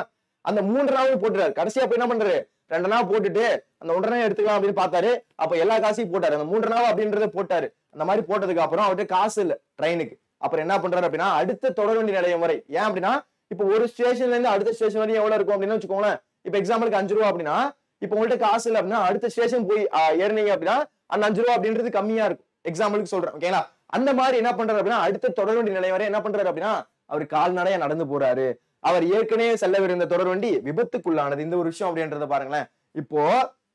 அந்த 3 நாவும் போட்டுறாரு. கடைசியா போய் என்ன பண்றாரு, 2 நாள் போட்டுட்டு அந்த 1 நாள் எடுத்துக்கலாம் அப்படின்னு பார்த்தாரு. அப்ப எல்லா காசையும் போட்டாரு, அந்த 3 நாள் அப்படின்றத போட்டாரு. அந்த மாதிரி போட்டதுக்கு அப்புறம் அவர்கிட்ட காசு இல்ல ட்ரெயினுக்கு. அப்புறம் என்ன பண்றாரு அப்படின்னா அடுத்த தொடர் வண்டி நிலையம் வரை, ஏன் அப்படின்னா இப்ப ஒரு ஸ்டேஷன்ல இருந்து அடுத்த ஸ்டேஷன் வரையும் எவ்வளவு இருக்கும் அப்படின்னு வச்சுக்கோங்களேன். இப்ப எக்ஸாம்பிளுக்கு 5 ரூபா அப்படின்னா இப்ப உங்கள்ட்ட காசு இல்லை அப்படின்னா அடுத்த ஸ்டேஷன் போய் ஏறினீங்க அப்படின்னா அந்த 5 ரூபா அப்படின்றது கம்மியா இருக்கும். எக்ஸாம்பிளுக்கு சொல்றேன். ஓகேங்களா? அந்த மாதிரி என்ன பண்றாரு அப்படின்னா அடுத்த தொடர் வண்டி நிலையம் வரை என்ன பண்றாரு அப்படின்னா அவர் கால்நடையா நடந்து போறாரு. அவர் ஏற்கனவே செல்லவிருந்த தொடர் வண்டி விபத்துக்குள்ளானது. இந்த ஒரு விஷயம் அப்படின்றத பாருங்களேன். இப்போ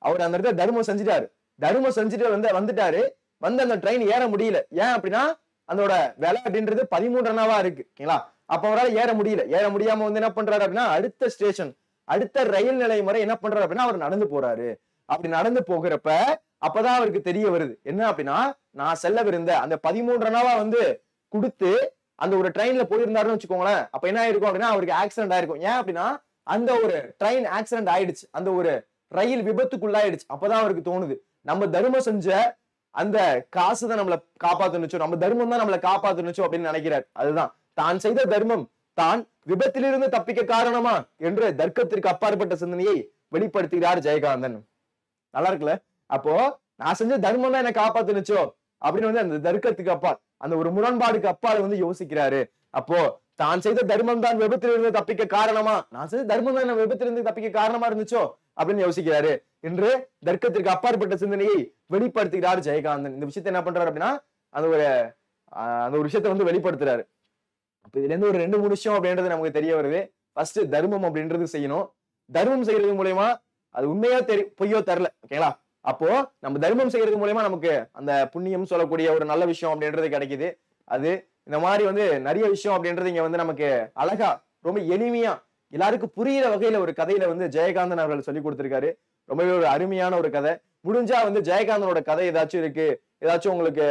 அவர் அந்த இடத்துல தர்மம் செஞ்சுட்டாரு. தர்மம் செஞ்சுட்டு வந்துட்டாரு. வந்து அந்த ட்ரெயின் ஏற முடியல. ஏன் அப்படின்னா அதோட விலை அப்படின்றது 13 அண்ணாவா இருக்கு. ஓகேங்களா? அப்ப அவரால் ஏற முடியல. ஏற முடியாம வந்து என்ன பண்றாரு அப்படின்னா அடுத்த ஸ்டேஷன், அடுத்த ரயில் நிலையம் வரை என்ன பண்றாரு அப்படின்னா அவர் நடந்து போறாரு. அப்படி நடந்து போகிறப்ப அப்பதான் அவருக்கு தெரிய வருது என்ன அப்படின்னா நான் செல்லவிருந்த அந்த 13 அண்ணாவா வந்து கொடுத்து அந்த ஒரு ட்ரெயின்ல போயிருந்தாருன்னு வச்சுக்கோங்களேன். அப்ப என்ன ஆயிருக்கும் அப்படின்னா அவருக்கு ஆக்சிடென்ட் ஆயிருக்கும். ஏன் அப்படின்னா அந்த ஒரு ட்ரெயின் ஆக்சிடென்ட் ஆயிடுச்சு, அந்த ஒரு ரயில் விபத்துக்குள்ளாயிடுச்சு. அப்பதான் அவருக்கு தோணுது நம்ம தர்மம் செஞ்ச அந்த காசு தான் நம்மளை காப்பாத்துனுச்சோ, நம்ம தர்மம் தான் நம்மளை காப்பாத்துனுச்சோ அப்படின்னு நினைக்கிறார். அதுதான் தான் செய்த தர்மம் தான் விபத்திலிருந்து தப்பிக்க காரணமா என்று தர்க்கத்திற்கு அப்பாற்பட்ட சிந்தனையை வெளிப்படுத்துகிறார் ஜெயகாந்தன். நல்லா இருக்குல்ல? அப்போ நான் செஞ்ச தர்மம் தான் என்ன காப்பாத்துனுச்சோ அப்படின்னு வந்து அந்த தர்க்கத்துக்கு அப்பால், அந்த ஒரு முரண்பாடுக்கு அப்பால் வந்து யோசிக்கிறாரு. அப்போ தான் செய்த தர்மம் தான் விபத்திலிருந்து தப்பிக்க காரணமா, நான் செய்த தர்மம் தான் விபத்திலிருந்து தப்பிக்க காரணமா இருந்துச்சோ அப்படின்னு யோசிக்கிறாரு என்று தர்க்கத்திற்கு அப்பாற்பட்ட சிந்தனையை வெளிப்படுத்துகிறார் ஜெயகாந்தன். இந்த விஷயத்த என்ன பண்றாரு அப்படின்னா அந்த ஒரு விஷயத்த வந்து வெளிப்படுத்துறாரு. அப்ப இதுல இருந்து ஒரு 2-3 விஷயம் அப்படின்றது நமக்கு தெரிய வருது. ஃபர்ஸ்ட் தர்மம் அப்படின்றது செய்யணும். தர்மம் செய்யறது மூலயமா அது உண்மையோ பொய்யோ தரல. ஓகேங்களா? அப்போ நம்ம தர்மம் செய்யறது மூலயமா நமக்கு அந்த புண்ணியம் சொல்லக்கூடிய ஒரு நல்ல விஷயம் அப்படின்றது கிடைக்குது. அது இந்த மாதிரி வந்து நிறைய விஷயம் அப்படின்றது இங்க வந்து நமக்கு அழகா ரொம்ப எளிமையா எல்லாருக்கும் புரியிற வகையில ஒரு கதையில வந்து ஜெயகாந்தன் அவர்கள் சொல்லி கொடுத்திருக்காரு. ரொம்பவே ஒரு அருமையான ஒரு கதை. முடிஞ்சா வந்து ஜெயகாந்தனோட கதை ஏதாச்சும் இருக்கு, ஏதாச்சும் உங்களுக்கு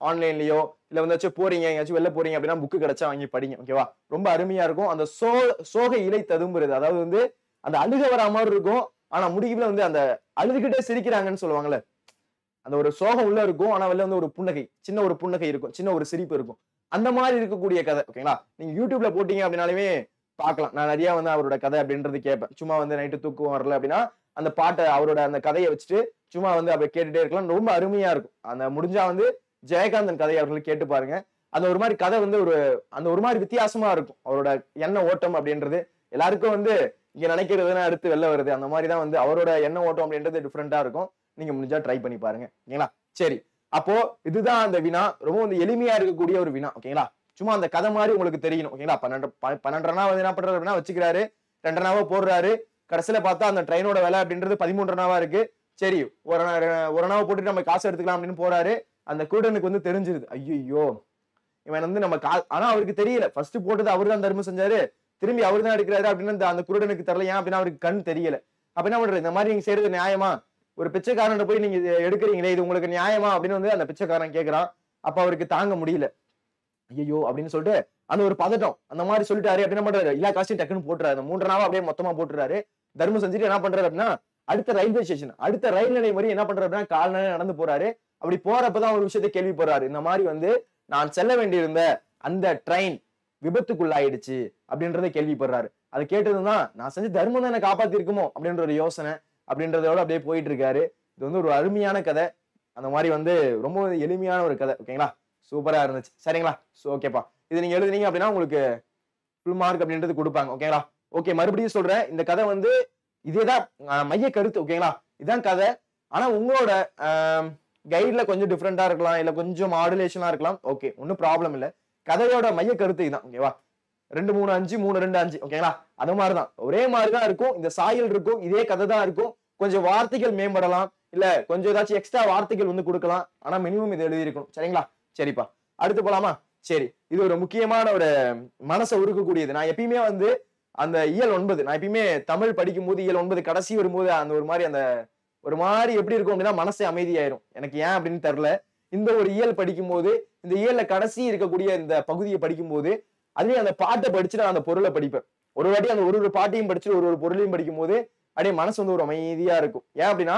ஆன்லைன்லயோ இல்ல வந்து போறீங்க எங்கேயாச்சும் வெளில போறீங்க அப்படின்னா புக்கு கிடைச்சா வாங்கி படிங்க. ஓகேவா? ரொம்ப அருமையா இருக்கும். அந்த சோக இலை ததும்புறது, அதாவது வந்து அந்த அழுக வர மாதிரி இருக்கும். ஆனா முடிவுல வந்து அந்த அழுதுகிட்டே சிரிக்கிறாங்கன்னு சொல்லுவாங்கல்ல, அந்த ஒரு சோகம் உள்ள இருக்கும். ஆனா வெளில வந்து ஒரு புன்னகை, சின்ன ஒரு புன்னகை இருக்கும், சின்ன ஒரு சிரிப்பு இருக்கும். அந்த மாதிரி இருக்கக்கூடிய கதை. ஓகேங்களா? நீங்க யூடியூப்ல போட்டீங்க அப்படின்னாலுமே பார்க்கலாம். நான் நிறைய வந்து அவரோட கதை அப்படின்றது கேட்பேன். சும்மா வந்து நைட்டு தூக்கம் வரல அப்படின்னா அந்த பாட்டை அவரோட அந்த கதையை வச்சுட்டு சும்மா வந்து அப்படி கேட்டுட்டே இருக்கலாம். ரொம்ப அருமையா இருக்கும். அந்த முடிஞ்சா வந்து ஜெயகாந்தன் கதையை அவர்கள் கேட்டு பாருங்க. அந்த ஒரு மாதிரி கதை வந்து அந்த ஒரு மாதிரி வித்தியாசமா இருக்கும். அவரோட எண்ண ஓட்டம் அப்படின்றது எல்லாருக்கும் வந்து இங்க நினைக்கிறதுனா அடுத்து வெளில வருது. அந்த மாதிரி தான் வந்து அவரோட எண்ண ஓட்டம் அப்படின்றது டிஃப்ரெண்டா இருக்கும். நீங்க முடிஞ்சா ட்ரை பண்ணி பாருங்க. ஓகேங்களா? சரி, அப்போ இதுதான் அந்த வினா. ரொம்ப வந்து எளிமையா இருக்கக்கூடிய ஒரு வினா. ஓகேங்களா? சும்மா அந்த கதை மாதிரி உங்களுக்கு தெரியணும். ஓகேங்களா? 12 வந்து என்ன பண்றாரு அப்படின்னா வச்சுக்கிறாரு, 2 நாவா போடுறாரு. கடைசியில பார்த்தா அந்த ட்ரெயினோட விலை அப்படின்றது 13 நாவா இருக்கு. சரி, ஒரு நாவ போட்டுட்டு நம்ம காசு எடுத்துக்கலாம் அப்படின்னு போறாரு. அந்த குருடனுக்கு வந்து தெரிஞ்சிருது, ஐயோ இவன் வந்து நம்ம ஆனா அவருக்கு தெரியல, ஃபர்ஸ்ட் போட்டது அவரு தான் தர்மம் செஞ்சாரு, திரும்பி அவரு தான் எடுக்கிறாரு அப்படின்னு அந்த குருடனுக்கு தெரியல. ஏன் அப்படின்னா அவருக்கு கண் தெரியல. அப்ப என்ன பண்றது, இந்த மாதிரி நீங்க செய்யறது நியாயமா, ஒரு பிச்சைக்காரன் போய் நீங்க எடுக்கிறீங்களே இது உங்களுக்கு நியாயமா அப்படின்னு வந்து அந்த பிச்சைக்காரன் கேட்கிறான். அப்ப அவருக்கு தாங்க முடியல, ஐயோ அப்படின்னு சொல்லிட்டு அந்த ஒரு பதட்டம் அந்த மாதிரி சொல்லிட்டாரு. என்ன பண்றாரு, எல்லா காசையும் டக்குன்னு போட்டுறாரு. அந்த 3 நாவா அப்படியே மொத்தமா போட்டுறாரு. தர்மம் செஞ்சுட்டு என்ன பண்றாரு அப்படின்னா அடுத்த ரயில்வே ஸ்டேஷன், அடுத்த ரயில் நிலையம் மாதிரி என்ன பண்றாரு அப்படின்னா கால்நடை நடந்து போறாரு. அப்படி போறப்பதான் ஒரு விஷயத்தை கேள்விப்படுறாரு. இந்த மாதிரி வந்து நான் செல்ல வேண்டியிருந்த அந்த ட்ரெயின் விபத்துக்குள்ளாயிடுச்சு அப்படின்றத கேள்விப்படுறாரு. அதை கேட்டதும் தான் நான் செஞ்ச தர்மம் தான் என்ன காப்பாத்தி இருக்குமோ அப்படின்ற ஒரு யோசனை அப்படின்றதோட அப்படியே போயிட்டு இருக்காரு. இது வந்து ஒரு அருமையான கதை. அந்த மாதிரி வந்து ரொம்ப எளிமையான ஒரு கதை. ஓகேங்களா? சூப்பரா இருந்துச்சு. சரிங்களா? ஓகேப்பா. இது நீங்க எழுதுனீங்க அப்படின்னா உங்களுக்கு ஃபுல் மார்க் அப்படின்றது கொடுப்பாங்க. ஓகேங்களா? ஓகே, மறுபடியும் சொல்றேன். இந்த கதை வந்து இதேதான் மைய கருத்து. ஓகேங்களா? இதான் கதை. ஆனா உங்களோட கைட்ல கொஞ்சம் டிஃப்ரெண்டா இருக்கலாம், இல்ல கொஞ்சம் மாடுலேஷனா இருக்கலாம். ஓகே, ஒன்னும் ப்ராப்ளம் இல்ல. கதையோட மைய கருத்து இதுதான். ஓகேவா? 2 3 5 3 2 5. ஓகேங்களா? அது மாதிரிதான், ஒரே மாதிரிதான் இருக்கும். இந்த சாயல் இருக்கும், இதே கதை தான் இருக்கும். கொஞ்சம் வார்த்தைகள் மேம்படலாம், இல்ல கொஞ்சம் ஏதாச்சும் எக்ஸ்ட்ரா வார்த்தைகள் வந்து கொடுக்கலாம். ஆனா மினிமம் இது எழுதி இருக்கணும். சரிங்களா? சரிப்பா, அடுத்து போலாமா? சரி, இது ஒரு முக்கியமான ஒரு மனசை உருக்கக்கூடியது. நான் எப்பயுமே வந்து அந்த இயல் 9 நான் எப்பயுமே தமிழ் படிக்கும் போது இயல் 9 கடைசி வரும்போது அந்த ஒரு மாதிரி எப்படி இருக்கும் அப்படின்னா மனசே அமைதியாயிரும். எனக்கு ஏன் அப்படின்னு தெரியல. இந்த ஒரு இயல் படிக்கும் போது, இந்த இயல்ல கடைசி இருக்கக்கூடிய இந்த பகுதியை படிக்கும் போது, அதுவே அந்த பாட்டை படிச்சுட்டு நான் அந்த பொருளை படிப்பேன். ஒரு வாட்டி அந்த ஒரு பாட்டையும் படிச்சுட்டு ஒரு பொருளையும் படிக்கும் போது அப்படியே மனசு வந்து ஒரு அமைதியா இருக்கும். ஏன் அப்படின்னா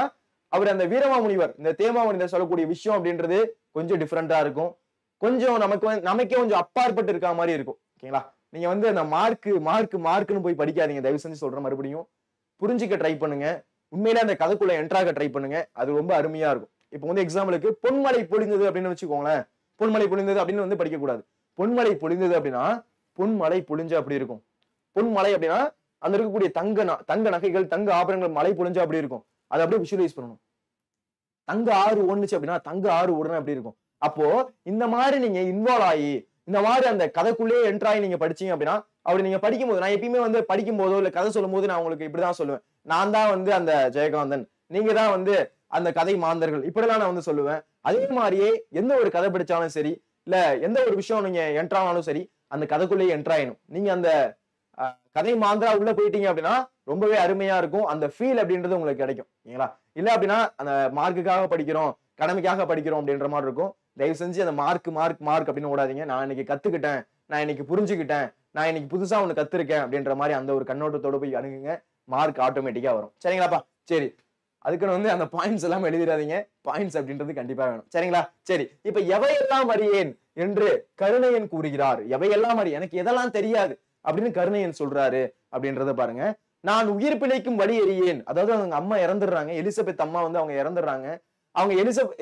அவர் அந்த வீரமாமுனிவர், இந்த தேமாமுனிவர் சொல்லக்கூடிய விஷயம் அப்படின்றது கொஞ்சம் டிஃப்ரெண்டா இருக்கும். கொஞ்சம் நமக்கே கொஞ்சம் அப்பாற்பட்டு இருக்க மாதிரி இருக்கும். ஓகேங்களா? நீங்க வந்து அந்த மார்க்குன்னு போய் படிக்காதீங்க. தயவு செஞ்சு சொல்றேன் மறுபடியும். புரிஞ்சுக்க ட்ரை பண்ணுங்க. உண்மையிலே அந்த கதைக்குள்ள என்ட்ராக ட்ரை பண்ணுங்க. அது ரொம்ப அருமையா இருக்கும். இப்போ வந்து எக்ஸாம்பிளுக்கு பொன்மலை பொழிந்தது அப்படின்னு வச்சுக்கோங்களேன். பொன்மலை பொழிந்தது அப்படின்னு வந்து படிக்க கூடாது. பொன்மலை பொழிந்தது அப்படின்னா பொன்மலை பொழிஞ்ச அப்படி இருக்கும். பொன்மலை அப்படின்னா அந்த இருக்கக்கூடிய தங்க நகைகள், தங்க ஆபரணங்கள் மலை பொழிஞ்சா அப்படி இருக்கும். அதை அப்படியே விஷுவலைஸ் பண்ணணும். தங்க ஆறு ஓடுனுச்சு அப்படின்னா தங்க ஆறு ஓடுனா அப்படி இருக்கும். அப்போ இந்த மாதிரி நீங்க இன்வால்வ் ஆகி இந்த மாதிரி அந்த கதைக்குள்ளேயே என்ட்ராகி நீங்க படிச்சீங்க அப்படின்னா அப்படி நீங்க படிக்கும்போது, நான் எப்பயுமே வந்து படிக்கும் போதோ இல்ல கதை சொல்லும் போது நான் உங்களுக்கு இப்படிதான் சொல்லுவேன். நான் தான் வந்து அந்த ஜெயகாந்தன், நீங்க தான் வந்து அந்த கதை மாந்தர்கள், இப்படிலாம் நான் வந்து சொல்லுவேன். அதே மாதிரியே எந்த ஒரு கதை படிச்சாலும் சரி, இல்ல எந்த ஒரு விஷயம் நீங்க என்ட்ரானாலும் சரி, அந்த கதைக்குள்ளேயே என்ட்ராயணும். நீங்க அந்த கதை மாந்திரா உள்ள போயிட்டீங்க அப்படின்னா ரொம்பவே அருமையா இருக்கும். அந்த ஃபீல் அப்படின்றது உங்களுக்கு கிடைக்கும். சரிங்களா? இல்ல அப்படின்னா அந்த மார்க்குக்காக படிக்கிறோம், கடமைக்காக படிக்கிறோம் அப்படின்ற மாதிரி இருக்கும். தயவு செஞ்சு அந்த மார்க் அப்படின்னு ஓடாதீங்க. நான் இன்னைக்கு கத்துக்கிட்டேன், நான் இன்னைக்கு புரிஞ்சுக்கிட்டேன், நான் இன்னைக்கு புதுசா ஒண்ணு கத்துருக்கேன் அப்படின்ற மாதிரி அந்த ஒரு கண்ணோட்டத்தோட போய் அணுகுங்க. மார்க் ஆட்டோமேட்டிக்கா வரும். சரிங்களாப்பா? சரி, அதுக்குன்னு வந்து அந்த பாயிண்ட்ஸ் எல்லாம் எழுதிடாதீங்க. பாயிண்ட்ஸ் அப்படின்றது கண்டிப்பா வேணும். சரிங்களா? சரி, இப்ப எவையெல்லாம் அறியேன் என்று கருணையன் கூறுகிறார். எவையெல்லாம் எனக்கு எதெல்லாம் தெரியாது அப்படின்னு கருணையன் சொல்றாரு அப்படின்றத பாருங்க. நான் உயிர் பிழைக்கும் வழி அறியேன். அதாவது அவங்க அம்மா இறந்துடுறாங்க. எலிசபெத் அம்மா வந்து அவங்க இறந்துடுறாங்க. அவங்க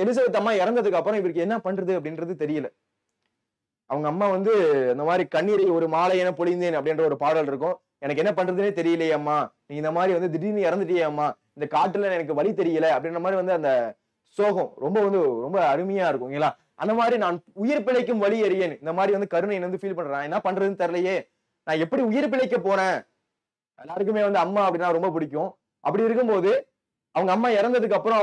எலிசபெத் அம்மா இறந்ததுக்கு அப்புறம் இவருக்கு என்ன பண்றது அப்படின்றது தெரியல. அவங்க அம்மா வந்து இந்த மாதிரி கண்ணீரை ஒரு மாலை என பொழிந்தேன் அப்படின்ற ஒரு பாடல் இருக்கும். எனக்கு என்ன பண்றதுன்னே தெரியலையே அம்மா, நீ இந்த மாதிரி வந்து திடீர்னு இறந்துட்டியே அம்மா, இந்த காட்டுல எனக்கு வழி தெரியல அப்படின்ற மாதிரி வந்து அந்த சோகம் ரொம்ப அருமையா இருக்கும். இல்லைங்களா? அந்த மாதிரி நான் உயிர் பிழைக்கும் வழி அறியேன், இந்த மாதிரி வந்து கருணை வந்து ஃபீல் பண்றேன். என்ன பண்றதுன்னு தெரியலையே, நான் எப்படி உயிர் பிழைக்க போறேன். எல்லாருக்குமே வந்து அம்மா அப்படின்னா ரொம்ப பிடிக்கும். அப்படி இருக்கும்போது அவங்க அம்மா இறந்ததுக்கு அப்புறம்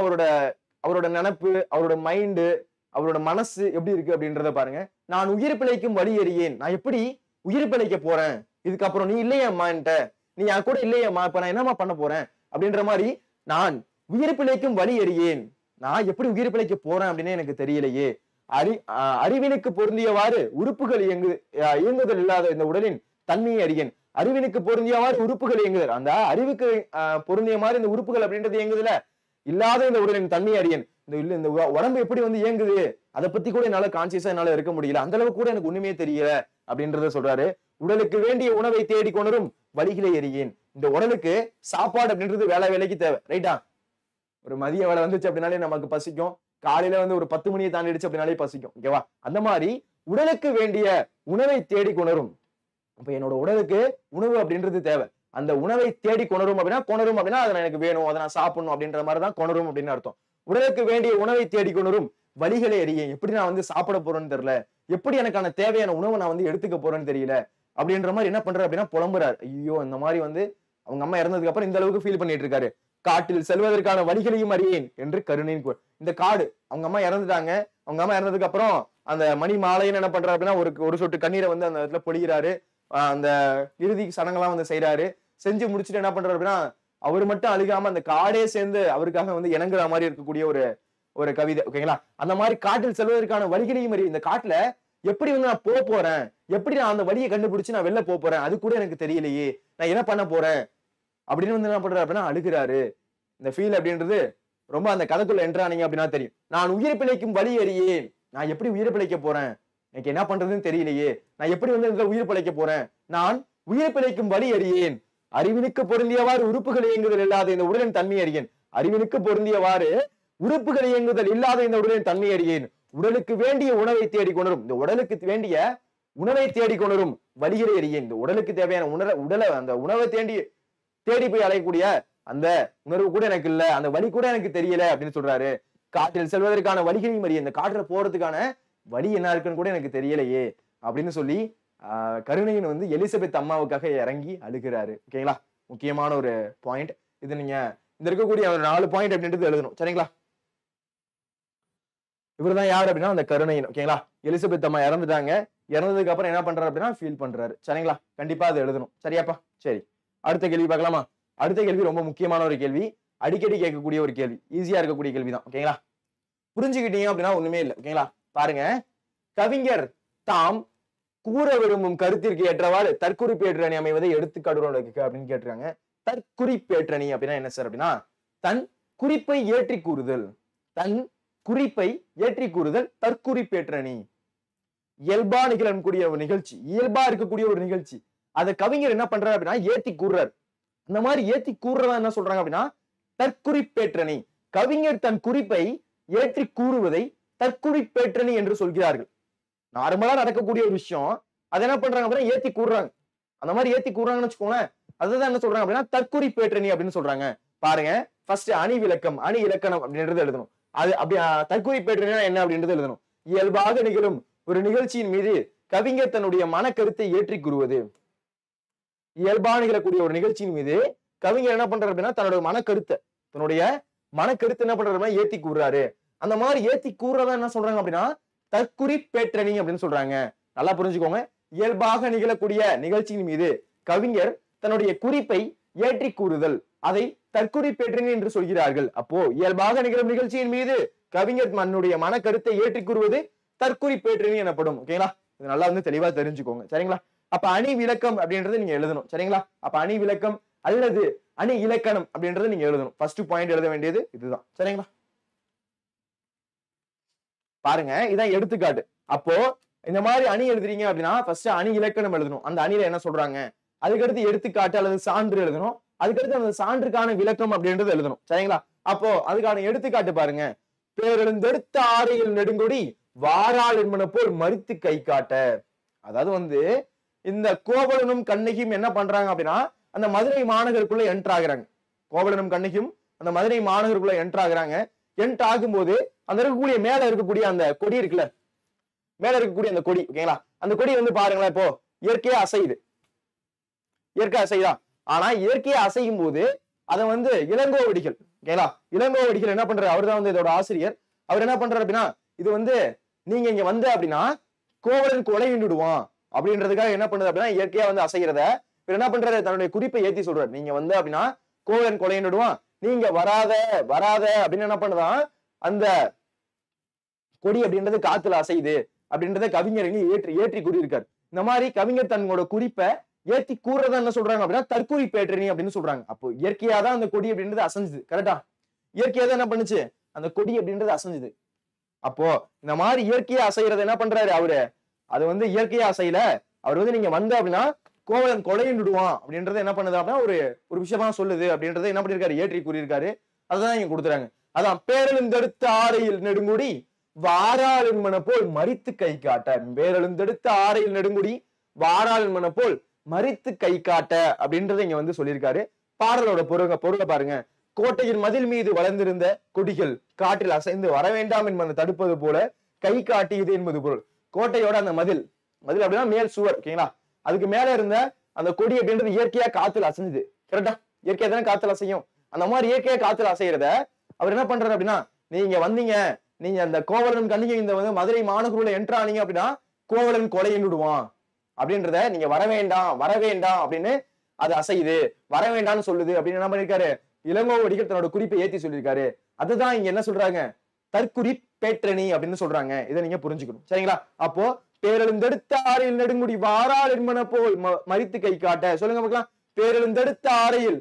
அவரோட நினைப்பு, அவரோட மைண்டு, அவரோட மனசு எப்படி இருக்கு அப்படின்றத பாருங்க. நான் உயிர் பிழைக்கும் வழி அறியேன், நான் எப்படி உயிர் பிழைக்க போறேன், இதுக்கப்புறம் நீ இல்லையே அம்மா என்கிட்ட, நீ என் கூட இல்லையே அம்மா, இப்ப நான் என்னம்மா பண்ண போறேன் அப்படின்ற மாதிரி நான் உயிர் பிழைக்கும் வழி அறியேன், நான் எப்படி உயிர் பிழைக்க போறேன் அப்படின்னு எனக்கு தெரியலையே. அறிவினுக்கு பொருந்தியவாறு உறுப்புகள் இயங்குதல் இல்லாத இந்த உடலின் தன்மையை அறியேன். அறிவினுக்கு பொருந்தியவாறு உறுப்புகள் இயங்குதல், அந்த அறிவுக்கு பொருந்திய மாதிரி இந்த உறுப்புகள் அப்படின்றது இயங்குதுல இல்லாத இந்த உடலின் தன்மையை அறியேன். இந்த உடம்பு எப்படி வந்து இயங்குது அதை பத்தி கூட என்னால கான்சியஸா என்னால இருக்க முடியல, அந்த அளவுக்கு கூட எனக்கு ஒண்ணுமே தெரியல அப்படின்றத சொல்றாரு. உடலுக்கு வேண்டிய உணவை தேடி கொணரும் வழிகளை அறியேன். இந்த உடலுக்கு சாப்பாடு அப்படின்றது வேலைக்கு தேவை. ரைட்டா? ஒரு மதிய வேலை வந்துச்சு அப்படின்னாலே நமக்கு பசிக்கும். காலையில வந்து ஒரு 10 மணியை தாண்டிடுச்சு அப்படின்னாலே பசிக்கும். ஓகேவா? அந்த மாதிரி உடலுக்கு வேண்டிய உணவை தேடி கொணரும். அப்ப என்னோட உடலுக்கு உணவு அப்படின்றது தேவை. அந்த உணவை தேடி கொணரும் அப்படின்னா அதை எனக்கு வேணும், அதை நான் சாப்பிடணும் அப்படின்ற மாதிரிதான் கொணரும் அப்படின்னு அர்த்தம். உடலுக்கு வேண்டிய உணவை தேடி கொணரும் வழிகளை அறியேன். எப்படி நான் வந்து சாப்பிட போறேன்னு தெரியல, எப்படி எனக்கான தேவையான உணவை நான் வந்து எடுத்துக்க போறேன்னு தெரியல அப்படின்ற மாதிரி என்ன பண்றாரு அப்படின்னா புலம்புறாரு. ஐயோ, இந்த மாதிரி வந்து அவங்க அம்மா இறந்ததுக்கு அப்புறம் இந்த அளவுக்கு ஃபீல் பண்ணிட்டு இருக்காரு. காட்டில் செல்வதற்கான வழிகளையும் அறியேன் என்று கருணையின் இந்த காடு, அவங்க அம்மா இறந்துட்டாங்க. அவங்க அம்மா இறந்ததுக்கு அப்புறம் அந்த மணி மாலைன்னு என்ன பண்றாரு அப்படின்னா ஒரு சொட்டு கண்ணீரை வந்து அந்த இடத்துல பொழிகிறாரு. அந்த இறுதி சடங்கெல்லாம் வந்து செய்யறாரு. செஞ்சு முடிச்சுட்டு என்ன பண்றாரு அப்படின்னா அவர் மட்டும் அழுகாம அந்த காடே சேர்ந்து அவருக்காக வந்து இணங்குற மாதிரி இருக்கக்கூடிய ஒரு கவிதை. ஓகேங்களா? அந்த மாதிரி காட்டில் செல்வதற்கான வழிகளையும் அறிய, இந்த காட்டுல எப்படி வந்து நான் போறேன், எப்படி நான் அந்த வழியை கண்டுபிடிச்சு நான் வெளில போறேன், அது கூட எனக்கு தெரியலையே, நான் என்ன பண்ண போறேன் அப்படின்னு வந்து என்ன பண்றாரு அப்படின்னா அழுகிறாரு. இந்த ஃபீல் அப்படின்றது ரொம்ப அந்த கதைக்குள்ள என்ட்ரானீங்க அப்படின்னா தெரியும். நான் உயிர் பிழைக்கும் வழி அறியேன், நான் எப்படி உயிர் பிழைக்க போறேன், எனக்கு என்ன பண்றதுன்னு தெரியலையே, நான் எப்படி வந்து இதுல உயிர் பிழைக்க போறேன், நான் உயிர் பிழைக்கும் வழி அறியேன், அறிவினுக்கு பொருந்தியவாறு உறுப்புகள் இயங்குதல் இல்லாத இந்த உடலின் தன்மை அறியேன். அறிவினுக்கு பொருந்தியவாறு உறுப்புகள் இயங்குதல் இல்லாத இந்த உடலின் தன்மை அறியேன். உடலுக்கு வேண்டிய உணவை தேடி கொணரும். இந்த உடலுக்கு வேண்டிய உணவை தேடி கொணரும் வழிகளை அறியேன். இந்த உடலுக்கு தேவையான உடலை அந்த உணவை தேடி போய் அடையக்கூடிய அந்த உணர்வு கூட எனக்கு இல்ல, அந்த வழி கூட எனக்கு தெரியல அப்படின்னு சொல்றாரு. காற்றில் செல்வதற்கான வழிகளையும் அறிய, இந்த காற்றுல போறதுக்கான வழி என்ன இருக்குன்னு கூட எனக்கு தெரியலையே அப்படின்னு சொல்லி கருணையின் வந்து எலிசபெத் அம்மாவுக்காக இறங்கி அழுகிறாரு. ஓகேங்களா, முக்கியமான ஒரு பாயிண்ட் இது. நீங்க இந்த இருக்கக்கூடிய ஒரு 4 பாயிண்ட் அப்படின்றது எழுதணும். சரிங்களா, இவர்தான் யாரு அப்படின்னா அந்த கருணையின். ஓகேங்களா, எலிசபெத் அம்மா இறந்துட்டாங்க. இறந்ததுக்கு அப்புறம் என்ன பண்றாரு அப்படின்னா ஃபீல் பண்றாரு. சரிங்களா, கண்டிப்பா அது எழுதணும். சரியாப்பா? சரி, அடுத்த கேள்வி பார்க்கலாமா? அடுத்த கேள்வி ரொம்ப முக்கியமான ஒரு கேள்வி, அடிக்கடி கேட்கக்கூடிய ஒரு கேள்வி, ஈஸியா இருக்கக்கூடிய கேள்விதான். ஓகேங்களா, புரிஞ்சுக்கிட்டீங்க அப்படின்னா ஒண்ணுமே இல்லை. ஓகேங்களா, பாருங்க, கவிஞர் தாம் கூற விரும்பும் கருத்திற்கு ஏற்றவாறு தற்குறிப்பேற்றணி அமைவதை எடுத்துக்காட்டுறோம் அப்படின்னு கேட்டிருக்காங்க. தற்குறிப்பேற்றணி அப்படின்னா என்ன சார் அப்படின்னா, தன் குறிப்பை ஏற்றி கூறுதல். தன் குறிப்பை ஏற்றி கூறுதல் தற்குறிப்பேற்றணி. இயல்பா நிகழக்கூடிய ஒரு நிகழ்ச்சி, இயல்பா இருக்கக்கூடிய ஒரு நிகழ்ச்சி, அதை கவிஞர் என்ன பண்றாரு அப்படின்னா ஏத்தி கூறுறாரு. இந்த மாதிரி ஏத்தி கூறுறதா என்ன சொல்றாங்க அப்படின்னா தற்குறிப்பேற்றணி. கவிஞர் தன் குறிப்பை ஏற்றி கூறுவதை தற்குறிப்பேற்றணி என்று சொல்கிறார்கள். நார்மலா நடக்கக்கூடிய ஒரு விஷயம், அதை என்ன பண்றாங்க அப்படின்னா ஏத்தி கூறுறாங்க. அந்த மாதிரி ஏத்தி கூறுறாங்கன்னு வச்சுக்கோங்களேன், அதுதான் என்ன சொல்றாங்க அப்படின்னா தற்குறிப்பேற்றணி அப்படின்னு சொல்றாங்க. பாருங்க, ஃபர்ஸ்ட் அணி விளக்கம், அணி இலக்கணம் அப்படின்றது எழுதணும். அது அப்படி தற்குறிப்பேற்றணினா என்ன அப்படின்றது எழுதணும். இயல்பாக நிகழும் ஒரு நிகழ்ச்சியின் மீது கவிஞர் தன்னுடைய மனக்கருத்தை ஏற்றி கூறுவது. இயல்பாக நிகழக்கூடிய ஒரு நிகழ்ச்சியின் மீது கவிஞர் என்ன பண்றாரு அப்படின்னா தன்னுடைய மனக்கருத்தை என்ன பண்றாரு ஏத்தி கூறுறாரு. அந்த மாதிரி ஏத்தி கூறுறதா என்ன சொல்றாங்க அப்படின்னா தற்குறிப்பேற்றணி அப்படின்னு சொல்றாங்க. நல்லா புரிஞ்சுக்கோங்க, இயல்பாக நிகழக்கூடிய நிகழ்ச்சியின் மீது கவிஞர் தன்னுடைய குறிப்பை ஏற்றி கூறுதல், அதை தற்குறிப்பேற்றணி என்று சொல்கிறார்கள். அப்போ இயல்பாக நிகழும் நிகழ்ச்சியின் மீது கவிஞர் தன்னுடைய மனக்கருத்தை ஏற்றி கூறுவது தற்குறிப்பேற்றணி எனப்படும். ஓகேங்களா, இது நல்லா வந்து தெளிவா தெரிஞ்சுக்கோங்க. சரிங்களா, அப்ப அணி விளக்கம் அப்படின்றத நீங்க எழுதணும். சரிங்களா, அப்ப அணி விளக்கம் அல்லது அணி இலக்கணம் அப்படின்றத நீங்க எழுதணும். ஃபர்ஸ்ட் பாயிண்ட் எழுத வேண்டியது இதுதான். சரிங்களா, பாருங்க, இதான் எடுத்துக்காட்டு. அப்போ இந்த மாதிரி அணி எழுதுறீங்க அப்படின்னா ஃபர்ஸ்ட் அணி இலக்கணம் எழுதணும். அந்த அணியில என்ன சொல்றாங்க, அதுக்கடுத்து எடுத்துக்காட்டு அல்லது சான்று எழுதணும். அதுக்கடுத்து அந்த சான்றுக்கான விளக்கம் அப்படின்றது எழுதணும். சரிங்களா, அப்போ அதுக்கான எடுத்துக்காட்டு பாருங்க. பேரெழுந்தெடுத்த ஆரையில் நெடுங்கொடி வாராள் என்பன போல் மறித்து கை காட்ட. அதாவது வந்து இந்த கோவலனும் கண்ணகியும் என்ன பண்றாங்க அப்படின்னா அந்த மதுரை மாநகருக்குள்ள என்டர் ஆகுறாங்க. கோவலனும் கண்ணகியும் அந்த மதுரை மாநகருக்குள்ள என்டர் ஆகுறாங்க. என்டர் ஆகும்போது அந்த இருக்கக்கூடிய மேல இருக்கக்கூடிய அந்த கொடி இருக்குல்ல, மேல இருக்கக்கூடிய அந்த கொடி, ஓகேங்களா, அந்த கொடி வந்து பாருங்களேன் இப்போ இயற்கையா அசையுது. இயற்கை அசைதான். ஆனா இயற்கையா அசையும் போது அதை வந்து இளங்கோவடிகள், ஓகேங்களா, இளங்கோவடிகள் என்ன பண்றாரு, அவர் தான் வந்து இதோட ஆசிரியர். அவர் என்ன பண்றாரு அப்படின்னா இது வந்து நீங்க இங்க வந்து அப்படின்னா கோவலன் கொலையிடுவான் அப்படின்றதுக்காக என்ன பண்ணுது அப்படின்னா இயற்கையா வந்து அசைகிறத இவர் என்ன பண்றாரு தன்னுடைய குறிப்பை ஏத்தி சொல்றாரு. நீங்க வந்து அப்படின்னா கோவலன் கொலையிடுவான், நீங்க வராத அப்படின்னு என்ன பண்ணுதான் அந்த கொடி அப்படின்றது காத்துல அசையுது அப்படின்றத கவிஞர் ஏற்றி கூறியிருக்காரு. இந்த மாதிரி கவிஞர் தன்னோட குறிப்பை ஏத்தி கூறுறதா என்ன சொல்றாங்க அப்படின்னா தற்குறிப்பேற்றணி அப்படின்னு சொல்றாங்க. அப்போ இயற்கையா தான் அந்த கொடி அப்படின்றது அசைஞ்சுது. கரெக்டா, இயற்கையா தான் என்ன பண்ணுச்சு அந்த கொடி அப்படின்றது அசைஞ்சுது. அப்போ இந்த மாதிரி இயற்கையா அசைகிறத என்ன பண்றாரு அவரு, அது வந்து இயற்கையா அசையில அவர் வந்து நீங்க வந்த அப்படின்னா கோவலன் கொலையிடுவான் அப்படின்றத என்ன பண்ணுது அப்படின்னா ஒரு விஷயமா சொல்லுது அப்படின்றத என்ன பண்ணிருக்காரு ஏற்றி கூறியிருக்காரு. அதுதான் இங்க கொடுத்துறாங்க. அதான் பேரெழுந்தெடுத்த ஆரையில் நெடுங்குடி வாராள் என்பன போல் மறித்து கை காட்ட. பேரெழுந்தெடுத்த ஆரையில் நெடுங்குடி வாராள் என்பன போல் மறித்து கை காட்ட அப்படின்றத இங்க வந்து சொல்லியிருக்காரு. பாடலோட பொருளை பாருங்க. கோட்டையின் மதில் மீது வளர்ந்திருந்த கொடிகள் காற்றில் அசைந்து வரவேண்டாம் என்பதை தடுப்பது போல கை காட்டியது என்பது பொருள். கோட்டையோட அந்த மதில் அப்படின்னா மேல் சுவர், ஓகேங்களா, அதுக்கு மேல இருந்த அந்த கொடி அப்படின்றது இயற்கையா காத்துல அசைஞ்சுது. கரெக்டா, இயற்கையா தானே காத்துல அசையும். அந்த மாதிரி இயற்கையா காத்துல அசைகிறத அவர் என்ன பண்றாரு அப்படின்னா நீங்க வந்தீங்க, நீங்க அந்த கோவலன் கண்ணிக்கு இந்த வந்து மதுரை மாநகருக்குள்ள என்ட்ரு ஆனீங்க அப்படின்னா கோவலன் கொலையிடுவான் அப்படின்றத நீங்க வர வேண்டாம் அப்படின்னு அது அசையுது, வர வேண்டாம்னு சொல்லுது அப்படின்னு என்ன பண்ணிருக்காரு இளங்கோவடிகள் தன்னோட குறிப்பை ஏத்தி சொல்லியிருக்காரு. அதுதான் இங்க என்ன சொல்றாங்க தற்குறிப்பேற்றணி அப்படின்னு சொல்றாங்க. இதை நீங்க புரிஞ்சுக்கணும். சரிங்களா, அப்போ பேரெழுந்தெடுத்த ஆரையில் நெடுங்குடி வாராள் என்பன போல் மறித்து கை காட்ட. சொல்லுங்க பார்க்கலாம். பேரெழுந்தெடுத்த ஆரையில்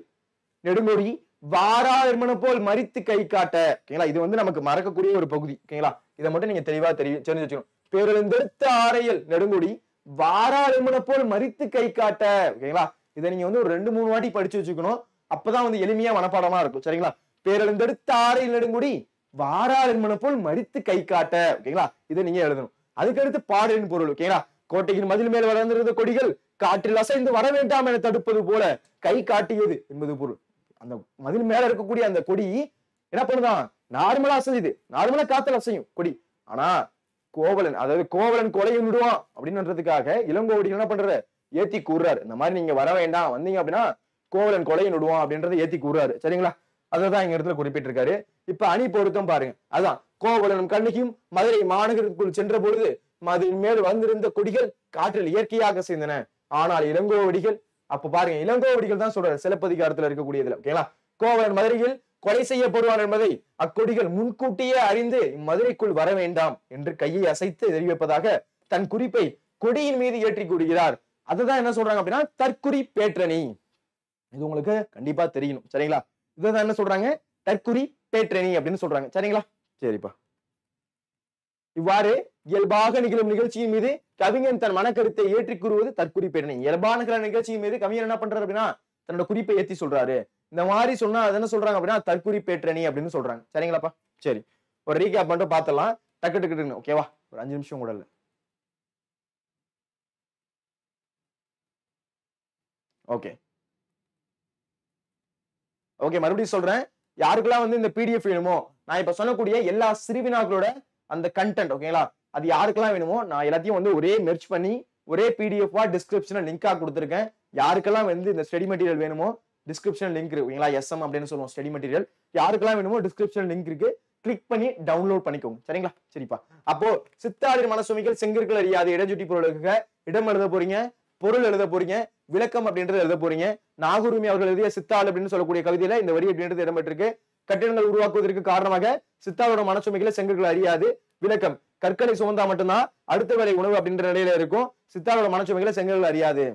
நெடுங்குடி வாராள் என்பன போல் மறித்து கை காட்ட. ஓகேங்களா, இது வந்து நமக்கு மறக்கக்கூடிய ஒரு பகுதி. ஓகேங்களா, இதை மட்டும் நீங்க தெளிவா தெரிஞ்சு வச்சுக்கணும். பேரெழுந்தெடுத்த ஆரையில் நெடுங்குடி வாராள் என்பன போல் மறித்து கை காட்ட. ஓகேங்களா, இதை நீங்க வந்து ஒரு 2-3 வாட்டி படிச்சு வச்சுக்கணும். அப்பதான் வந்து எளிமையா மனப்பாடமா இருக்கும். சரிங்களா? பேரெழுந்தெடுத்த ஆரையில் நெடுங்குடி வாரார் என்பன போல் மரித்து கை காட்ட. ஓகேங்களா? இதை நீங்க எழுதணும். அதுக்கடுத்து பாடலின் பொருள். ஓகேங்களா? கோட்டையின் மதில் மேல் வளர்ந்திருந்த கொடிகள் காற்றில் அசைந்து வர வேண்டாம் என தடுப்பது போல கை காட்டியது என்பது பொருள். அந்த மதில் மேல இருக்கக்கூடிய அந்த கொடி என்ன பண்ணுதான்? நார்மலா அசையுது. நார்மலா காத்துல அசையும் கொடி. ஆனா கோவலன், அதாவது கோவலன் கொலையை விடுவான் அப்படின்றதுக்காக இளங்கோவடிகள் என்ன பண்றாரு? ஏத்தி கூறுறாரு. இந்த மாதிரி நீங்க வர வேண்டாம், வந்தீங்க அப்படின்னா கோவலன் கொலையை விடுவான் அப்படின்றத ஏத்தி கூறுறாரு. சரிங்களா? அததான் இங்க இடத்துல குறிப்பிட்டிருக்காரு. இப்ப அணி பொருத்தம் பாருங்க. அதான் கோவலனும் கண்ணகியும் மதுரை மாநகருக்குள் சென்ற பொழுது மதில் மேல் வந்திருந்த கொடிகள் காற்றில் இயற்கையாக சேர்ந்தன. ஆனால் இளங்கோவடிகள், அப்ப பாருங்க, இளங்கோவடிகள் தான் சொல்றாரு சிலப்பதிகாரத்துல இருக்கக்கூடியதுல. ஓகேங்களா? கோவலன் மதுரையில் கொலை செய்யப்படுவான் என்பதை அக்கொடிகள் முன்கூட்டியே அறிந்து இம்மதுரைக்குள் வர வேண்டாம் என்று கையை அசைத்து தெரிவிப்பதாக தன் குறிப்பை கொடியின் மீது ஏற்றி கூறுகிறார். அதுதான் என்ன சொல்றாங்க அப்படின்னா தற்குறி பேற்றணி. இது உங்களுக்கு கண்டிப்பா தெரியணும். சரிங்களா? இதுதான் என்ன சொல்றாங்க? தற்குறி பேற்றணி அப்படின்னு சொல்றாங்க. சரிங்களா? சரிப்பா. இவ்வாறு இயல்பாக நிகழும் நிகழ்ச்சியின் மீது கவிஞன் தன் மனக்கருத்தை ஏற்றி கூறுவது தற்குறி பேற்றணி. இயல்பான நிகழ்ச்சியின் மீது கவிஞர் என்ன பண்றாரு அப்படின்னா தன்னோட குறிப்பை ஏத்தி சொல்றாரு. இந்த மாதிரி சொன்னா அது என்ன சொல்றாங்க அப்படின்னா தற்குறி பேற்றணி அப்படின்னு சொல்றாங்க. சரிங்களாப்பா? சரி, ஒரு ரீகேப் மட்டும் பார்த்தலாம். டக்கு டக்கு. ஓகேவா? ஒரு 5 நிமிஷம் கூட இல்ல. ஓகே ஓகே, மறுபடியும் சொல்றேன். யாருக்கெல்லாம் வந்து இந்த பிடிஎஃப் வேணுமோ, நான் இப்ப சொல்லக்கூடிய எல்லா சிறுவினாக்களோட அந்த கண்டென்ட், ஓகேங்களா, அது யாருக்கெல்லாம் வேணுமோ நான் எல்லாத்தையும் வந்து ஒரே மெர்ஜ் பண்ணி ஒரே பிடிஎஃப் டிஸ்கிரிப்ஷன்ல லிங்கா கொடுத்துருக்கேன். யாருக்கெல்லாம் வந்து இந்த ஸ்டடி மெட்டீரியல் வேணுமோ டிஸ்கிரிப்ஷன் லிங்க் இருக்கு. ஓகேங்களா? எஸ்எம் அப்படின்னு சொல்லுவோம் ஸ்டடி மெட்டீரியல். யாருக்கெல்லாம் வேணுமோ டிஸ்கிரிப்ஷன் லிங்க் இருக்கு, கிளிக் பண்ணி டவுன்லோட் பண்ணிக்கோங்க. சரிங்களா? சரிப்பா. அப்போ சித்தாளின் மனசுமைகள் செங்கற்கள் அறியாது இடஞ்சுட்டி பொருளுக்கு இடம் எழுத போறீங்க, பொருள் எழுத போறீங்க, விளக்கம் அப்படின்றது எழுத போறீங்க. நாகூருமி அவர்கள் எழுதிய சித்தாள் அப்படின்னு சொல்லக்கூடிய கவிதையில இந்த வரி அப்படின்றது இடம்பெற்றிருக்கு. கட்டிடங்கள் உருவாக்குவதற்கு காரணமாக சித்தாளோட மனசுமைகளை செங்கற்கள் அறியாது, விளக்கம் கற்களை சுமந்தா மட்டும்தான் அடுத்த வேலை உணவு அப்படின்ற நிலையில இருக்கும், சித்தாளோட மனசுமைகளை செங்கற்கள் அறியாது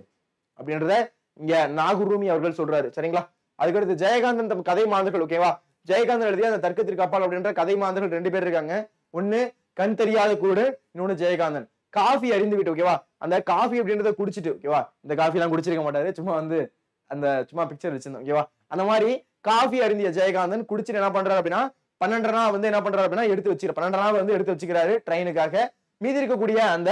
அப்படின்றத இங்க நாகூருமி அவர்கள் சொல்றாரு. சரிங்களா? அதுக்கடுத்து ஜெயகாந்தன் தம் கதை மாந்தர்கள். ஓகேவா? ஜெயகாந்தன் எழுதிய அந்த தர்க்கத்திற்கு அப்பால் அப்படின்ற கதை மாந்தர்கள் 2 பேர் இருக்காங்க. ஒண்ணு கண் தெரியாத கூடு, இன்னொன்னு ஜெயகாந்தன். காஃபி அறிந்து விட்டு. ஓகேவா? அந்த காஃபி அப்படின்றத குடிச்சிட்டு, ஓகேவா, இந்த காஃபி எல்லாம் குடிச்சிருக்க மாட்டாரு, சும்மா வந்து அந்த சும்மா பிக்சர் வச்சிருந்தோம். ஓகேவா? அந்த மாதிரி காஃபி அறிந்திய ஜெயகாந்தன் குடிச்சிட்டு என்ன பண்றாரு அப்படின்னா 12 வந்து என்ன பண்றாரு அப்படின்னா எடுத்து வச்சுக்கிறார். 12 வந்து எடுத்து வச்சுக்கிறாரு ட்ரெயினுக்காக. மீதி இருக்கக்கூடிய அந்த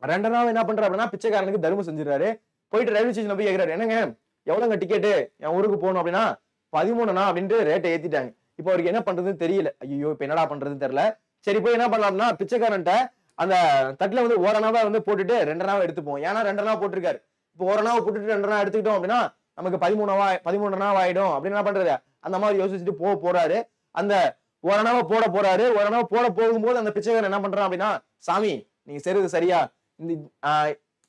2 என்ன பண்றாரு அப்படின்னா பிச்சைக்காரனுக்கு தர்மம் செஞ்சிடறாரு. போயிட்டு ரயில்வே ஸ்டேஷன்ல போய் கேட்கிறாரு, என்னங்க எவ்வளவுங்க டிக்கெட்டு என் ஊருக்கு போகணும் அப்படின்னா 13 அப்படின்ட்டு ரேட்டை ஏத்திட்டாங்க. இப்போ அவருக்கு என்ன பண்றதுன்னு தெரியல. ஐயோ இப்ப என்னடா பண்றதுன்னு தெரியல. சரி போய் என்ன பண்ணலாம்னா பிச்சைக்காரன்ட்ட அந்த தட்டுல வந்து 1 வந்து போட்டுட்டு 2 எடுத்துப்போம். ஏன்னா 2 போட்டிருக்காரு. இப்போ 1 போட்டுட்டு 2 எடுத்துக்கிட்டோம் அப்படின்னா நமக்கு 13 ஆயிடும் அப்படின்னு என்ன பண்றது, அந்த மாதிரி யோசிச்சுட்டு போறாரு. அந்த 1 போட போறாரு. 1 போட போகும்போது அந்த பிச்சைக்காரன் என்ன பண்றான் அப்படின்னா, சாமி நீங்க செய்யறது சரியா,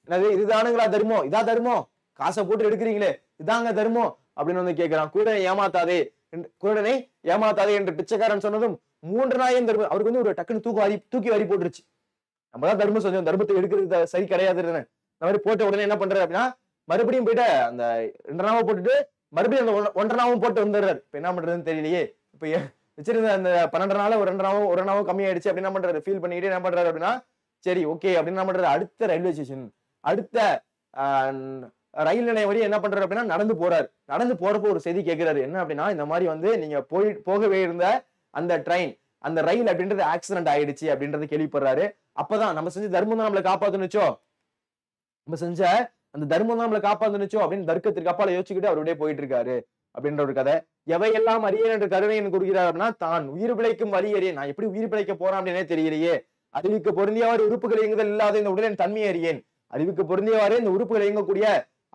இந்த இதுதானுங்களா தர்மம், இதா தர்மம், காசை போட்டு எடுக்கிறீங்களே இதாங்க தர்மம் அப்படின்னு வந்து கேட்கிறான். குருடனை ஏமாத்தாதே என்று பிச்சைக்காரன் சொன்னதும் 3 தர்மம் அவருக்கு வந்து ஒரு டக்குன்னு தூக்கி வாரி போட்டுருச்சு. நம்மதான் தர்மம் செஞ்சோம், தர்மத்தை எடுக்கிறது சரி கிடையாதுன்னு இந்த மாதிரி போட்ட உடனே என்ன பண்றாரு அப்படின்னா மறுபடியும் போயிட்டு அந்த 2 போட்டுட்டு மறுபடியும் அந்த 1 போட்டு வந்துடுறாரு. இப்ப என்ன பண்றதுன்னு தெரியலையே, இப்ப வச்சிருந்த அந்த 12 ஒரு 2 கம்மியாயிடுச்சு அப்படின்னு என்ன பண்றாரு, ஃபீல் பண்ணிட்டு என்ன பண்றாரு அப்படின்னா சரி ஓகே அப்படின்னு என்ன பண்றாரு, அடுத்த ரயில்வே ஸ்டேஷன் அடுத்த ரயில் நிலையம் வரையும் என்ன பண்றாரு அப்படின்னா நடந்து போறாரு. நடந்து போறப்போ ஒரு செய்தி கேட்கிறாரு. என்ன அப்படின்னா இந்த மாதிரி வந்து நீங்க போகவே இருந்த அந்த ட்ரெயின், அந்த ரயில் அப்படின்றது ஆக்சிடென்ட் ஆயிடுச்சு அப்படின்றது கேள்விப்படுறாரு. அப்பதான் நம்ம செஞ்ச தர்மம் தான் நம்மளை காப்பாத்துனுச்சோ, நம்ம செஞ்ச அந்த தர்மம் தான் நம்மளை காப்பாத்துனுச்சோ அப்படின்னு தர்க்கத்திற்கு அப்பால யோசிச்சுக்கிட்டு அவருடைய போயிட்டு இருக்காரு அப்படின்ற ஒரு கதை. எவையெல்லாம் அறியேன் என்று கருணையன் கூறுகிறார் அப்படின்னா தான் உயிர் பிழைக்கும் வழி அறியேன், நான் எப்படி உயிர் பிழைக்க போறேன் அப்படின்னே தெரியலையே, அறிவுக்கு பொருந்தியவாறு உறுப்புகள் இயங்குதல் இல்லாத இந்த உடலின் தன்மை அறியேன், அறிவுக்கு பொருந்தியவாறு இந்த உறுப்புகள் இயங்கக்கூடிய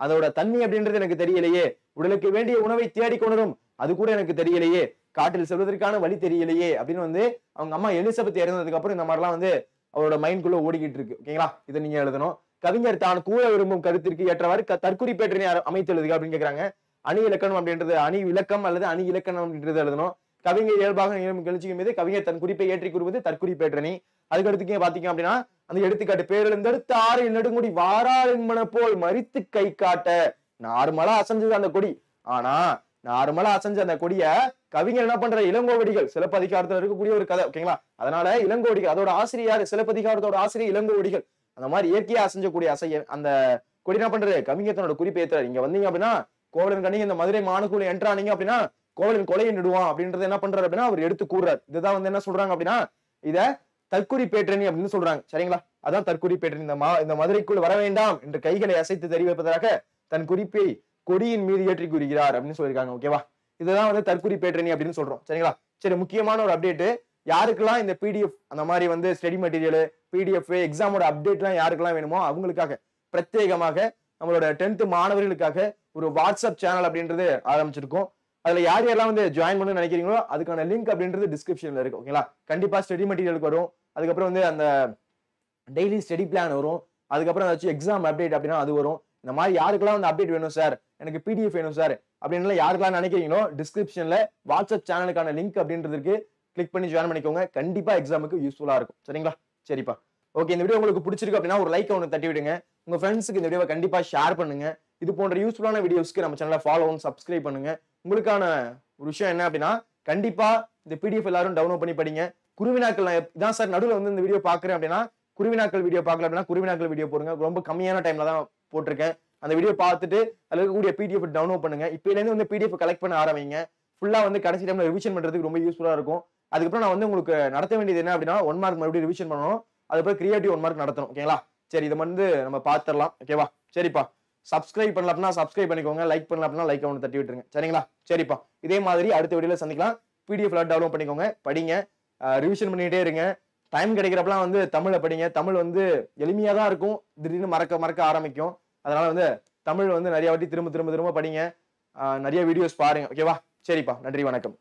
அதோட தன்மை அப்படின்றது எனக்கு தெரியலையே, உடலுக்கு வேண்டிய உணவை தேடி கொணரும் அது கூட எனக்கு தெரியலையே, காட்டில் செல்வதற்கான வழி தெரியலையே அப்படின்னு வந்து அவங்க அம்மா எலிசபெத் இறந்ததுக்கு அப்புறம் இந்த மாதிரிலாம் வந்து அவரோட மைண்ட்குள்ள ஓடிக்கிட்டு இருக்கு. ஓகேங்களா? இதை நீங்க எழுதணும். கவிஞர் தான் கூற விரும்பும் கருத்திற்கு ஏற்றவாறு தற்குறி பேற்றினை அமைத்து எழுதுக அப்படின்னு கேட்கிறாங்க. அணி இலக்கணம் அப்படின்றது அணி விளக்கம் அல்லது அணி இலக்கணம் அப்படின்றது எழுதணும். கவிஞர் இயல்பாக நிகழ்ச்சிக்கும் மீது கவிஞர் தன் குறிப்பை ஏற்றி கூறுவது தற்குறி பேற்றணி. அதுக்கடுத்து பாத்தீங்க அப்படின்னா அந்த எடுத்துக்காட்டு பேரெழுந்தெடுத்த ஆறில் நெடுங்குடி வாரார் என்பன போல் மரித்து கை காட்ட. நார்மலா அசைஞ்சது அந்த கொடி. ஆனா நார்மலா அசைஞ்ச அந்த கொடிய கவிஞர் என்ன பண்ற, இளங்கோவடிகள் சிலப்பதிகாரத்துல இருக்கக்கூடிய ஒரு கதை. ஓகேங்களா? அதனால இளங்கோவடிகள் அதோட ஆசிரியர், சிலப்பதிகாரத்தோட ஆசிரியர் இளங்கோவடிகள். அந்த மாதிரி இயற்கையா அசைஞ்சக்கூடிய அந்த கொடி என்ன பண்றது, கவிஞர் தன்னோட குறிப்பை ஏத்துறாரு. இங்க வந்தீங்க அப்படின்னா கோவலன் கண்ணகி இந்த மதுரை மானுக்குள்ள என்ட்ரானீங்க அப்படின்னா கோவலன் கொலையை நிடுவான் அப்படின்றது என்ன பண்றாரு அப்படின்னா அவர் எடுத்து கூறுறாரு. இதுதான் வந்து என்ன சொல்றாங்க அப்படின்னா இத தற்குறி பேற்றணி அப்படின்னு சொல்றாங்க. சரிங்களா, அதான் தற்குறி பேற்றணி. இந்த மதுரைக்குள் வர வேண்டாம் என்று கைகளை அசைத்து தெரிவிப்பதற்காக தன் குறிப்பை கொடியின் மீது ஏற்றி கூறுகிறார் அப்படின்னு சொல்லியிருக்காங்க. ஓகேவா, இதுதான் வந்து தற்குறி பேற்றணி அப்படின்னு சொல்றோம். சரிங்களா, சரி, முக்கியமான ஒரு அப்டேட். யாருக்கெல்லாம் இந்த பிடிஎஃப் அந்த மாதிரி வந்து ஸ்டடி மெட்டீரியல், பிடிஎஃப், எக்ஸாமோட அப்டேட்லாம் யாருக்கெல்லாம் வேணுமோ அவங்களுக்காக பிரத்யேகமாக நம்மளோட 10th மாணவர்களுக்காக ஒரு வாட்ஸ்அப் சேனல் அப்படின்றது ஆரம்பிச்சிருக்கோம். அதுல யார் யாரெல்லாம் வந்து ஜாயின் பண்ணணும்னு நினைக்கிறீங்களோ அதுக்கான லிங்க் அப்படின்றது டிஸ்கிரிப்ஷன்ல இருக்கு. ஓகேங்களா, கண்டிப்பா ஸ்டடி மெட்டீரியலுக்கு வரும். அதுக்கப்புறம் வந்து அந்த டெய்லி ஸ்டடி பிளான் வரும். அதுக்கப்புறம் ஏதாச்சும் எக்ஸாம் அப்டேட் அப்படின்னா அது வரும். இந்த மாதிரி யாருக்கெல்லாம் வந்து அப்டேட் வேணும் சார், எனக்கு பிடிஎஃப் வேணும் சார் அப்படின்னு யாருக்கெல்லாம் நினைக்கிறீங்களோ டிஸ்கிரிப்ஷன்ல வாட்ஸ்அப் சேனலுக்கான லிங்க் அப்படின்றது இருக்கு. கிளிக் பண்ணி ஜாயின் பண்ணிக்கோங்க. கண்டிப்பா எக்ஸாமுக்கு யூஸ்ஃபுல்லா இருக்கும். சரிங்களா, சரிப்பா. ஓகே, இந்த வீடியோ உங்களுக்கு பிடிச்சிருக்கு அப்படின்னா ஒரு லைக் ஒன்று தட்டி விடுங்க. உங்க ஃப்ரெண்ட்ஸுக்கு இந்த வீடியோவை கண்டிப்பா ஷேர் பண்ணுங்க. இது போன்ற யூஸ்ஃபுல்லான வீடியோஸ்க்கு நம்ம சேனலை ஃபாலோ சப்ஸ்கிரைப் பண்ணுங்க. உங்களுக்கான ஒரு விஷயம் என்ன அப்படின்னா கண்டிப்பா இந்த பிடிஎஃப் எல்லாரும் டவுன்லோட் பண்ணி படிங்க. குருவினாக்கள் இதான் சார் நடுவில் வந்து இந்த வீடியோ பாக்குறேன் அப்படின்னா குருவினாக்கள் வீடியோ பார்க்கல அப்படின்னா குருவினாக்கள் வீடியோ போடுங்க. ரொம்ப கம்மியான டைம்ல தான் போட்டிருக்கேன். அந்த வீடியோ பார்த்துட்டு அதுல இருக்கக்கூடிய பிடிஎஃப் டவுன்லோட் பண்ணுங்க. இப்பல இருந்து வந்து பிடிஎஃப் கலெக்ட் பண்ண ஆரம்பிங்க. ஃபுல்லா வந்து கடைசி டைம்ல ரிவிஷன் பண்றதுக்கு ரொம்ப யூஸ்ஃபுல்லா இருக்கும். அதுக்கப்புறம் நான் வந்து உங்களுக்கு நடத்த வேண்டியது என்ன அப்படின்னா 1 மார்க் மறுபடியும் ரிவிஷன் பண்ணணும். அதுக்கப்புறம் கிரியேட்டிவ் 1 மார்க் நடத்தணும். ஓகேங்களா, சரி, இதை வந்து நம்ம பார்த்துடலாம். ஓகேவா, சரிப்பா. சப்ஸ்கிரைப் பண்ணல அப்படின்னா சப்ஸ்கிரைப் பண்ணிக்கோங்க. லைக் பண்ணல அப்படின்னா லைக் ஒன்று தட்டி விட்டுருங்க. சரிங்களா, சரிப்பா. இதே மாதிரி அடுத்த வீடியோல சந்திக்கலாம். பிடிஎஃப் டவுன்லோட் பண்ணிக்கோங்க, படிங்க, ரிவிஷன் பண்ணிட்டே இருங்க. டைம் கிடைக்கிறப்பலாம் வந்து தமிழை படிங்க. தமிழ் வந்து எளிமையா தான் இருக்கும், திடீர்னு மறக்க ஆரம்பிக்கும். அதனால வந்து தமிழ் வந்து நிறைய வாட்டி திரும்ப திரும்ப திரும்ப படிங்க. நிறைய வீடியோஸ் பாருங்க. ஓகேவா, சரிப்பா. நன்றி, வணக்கம்.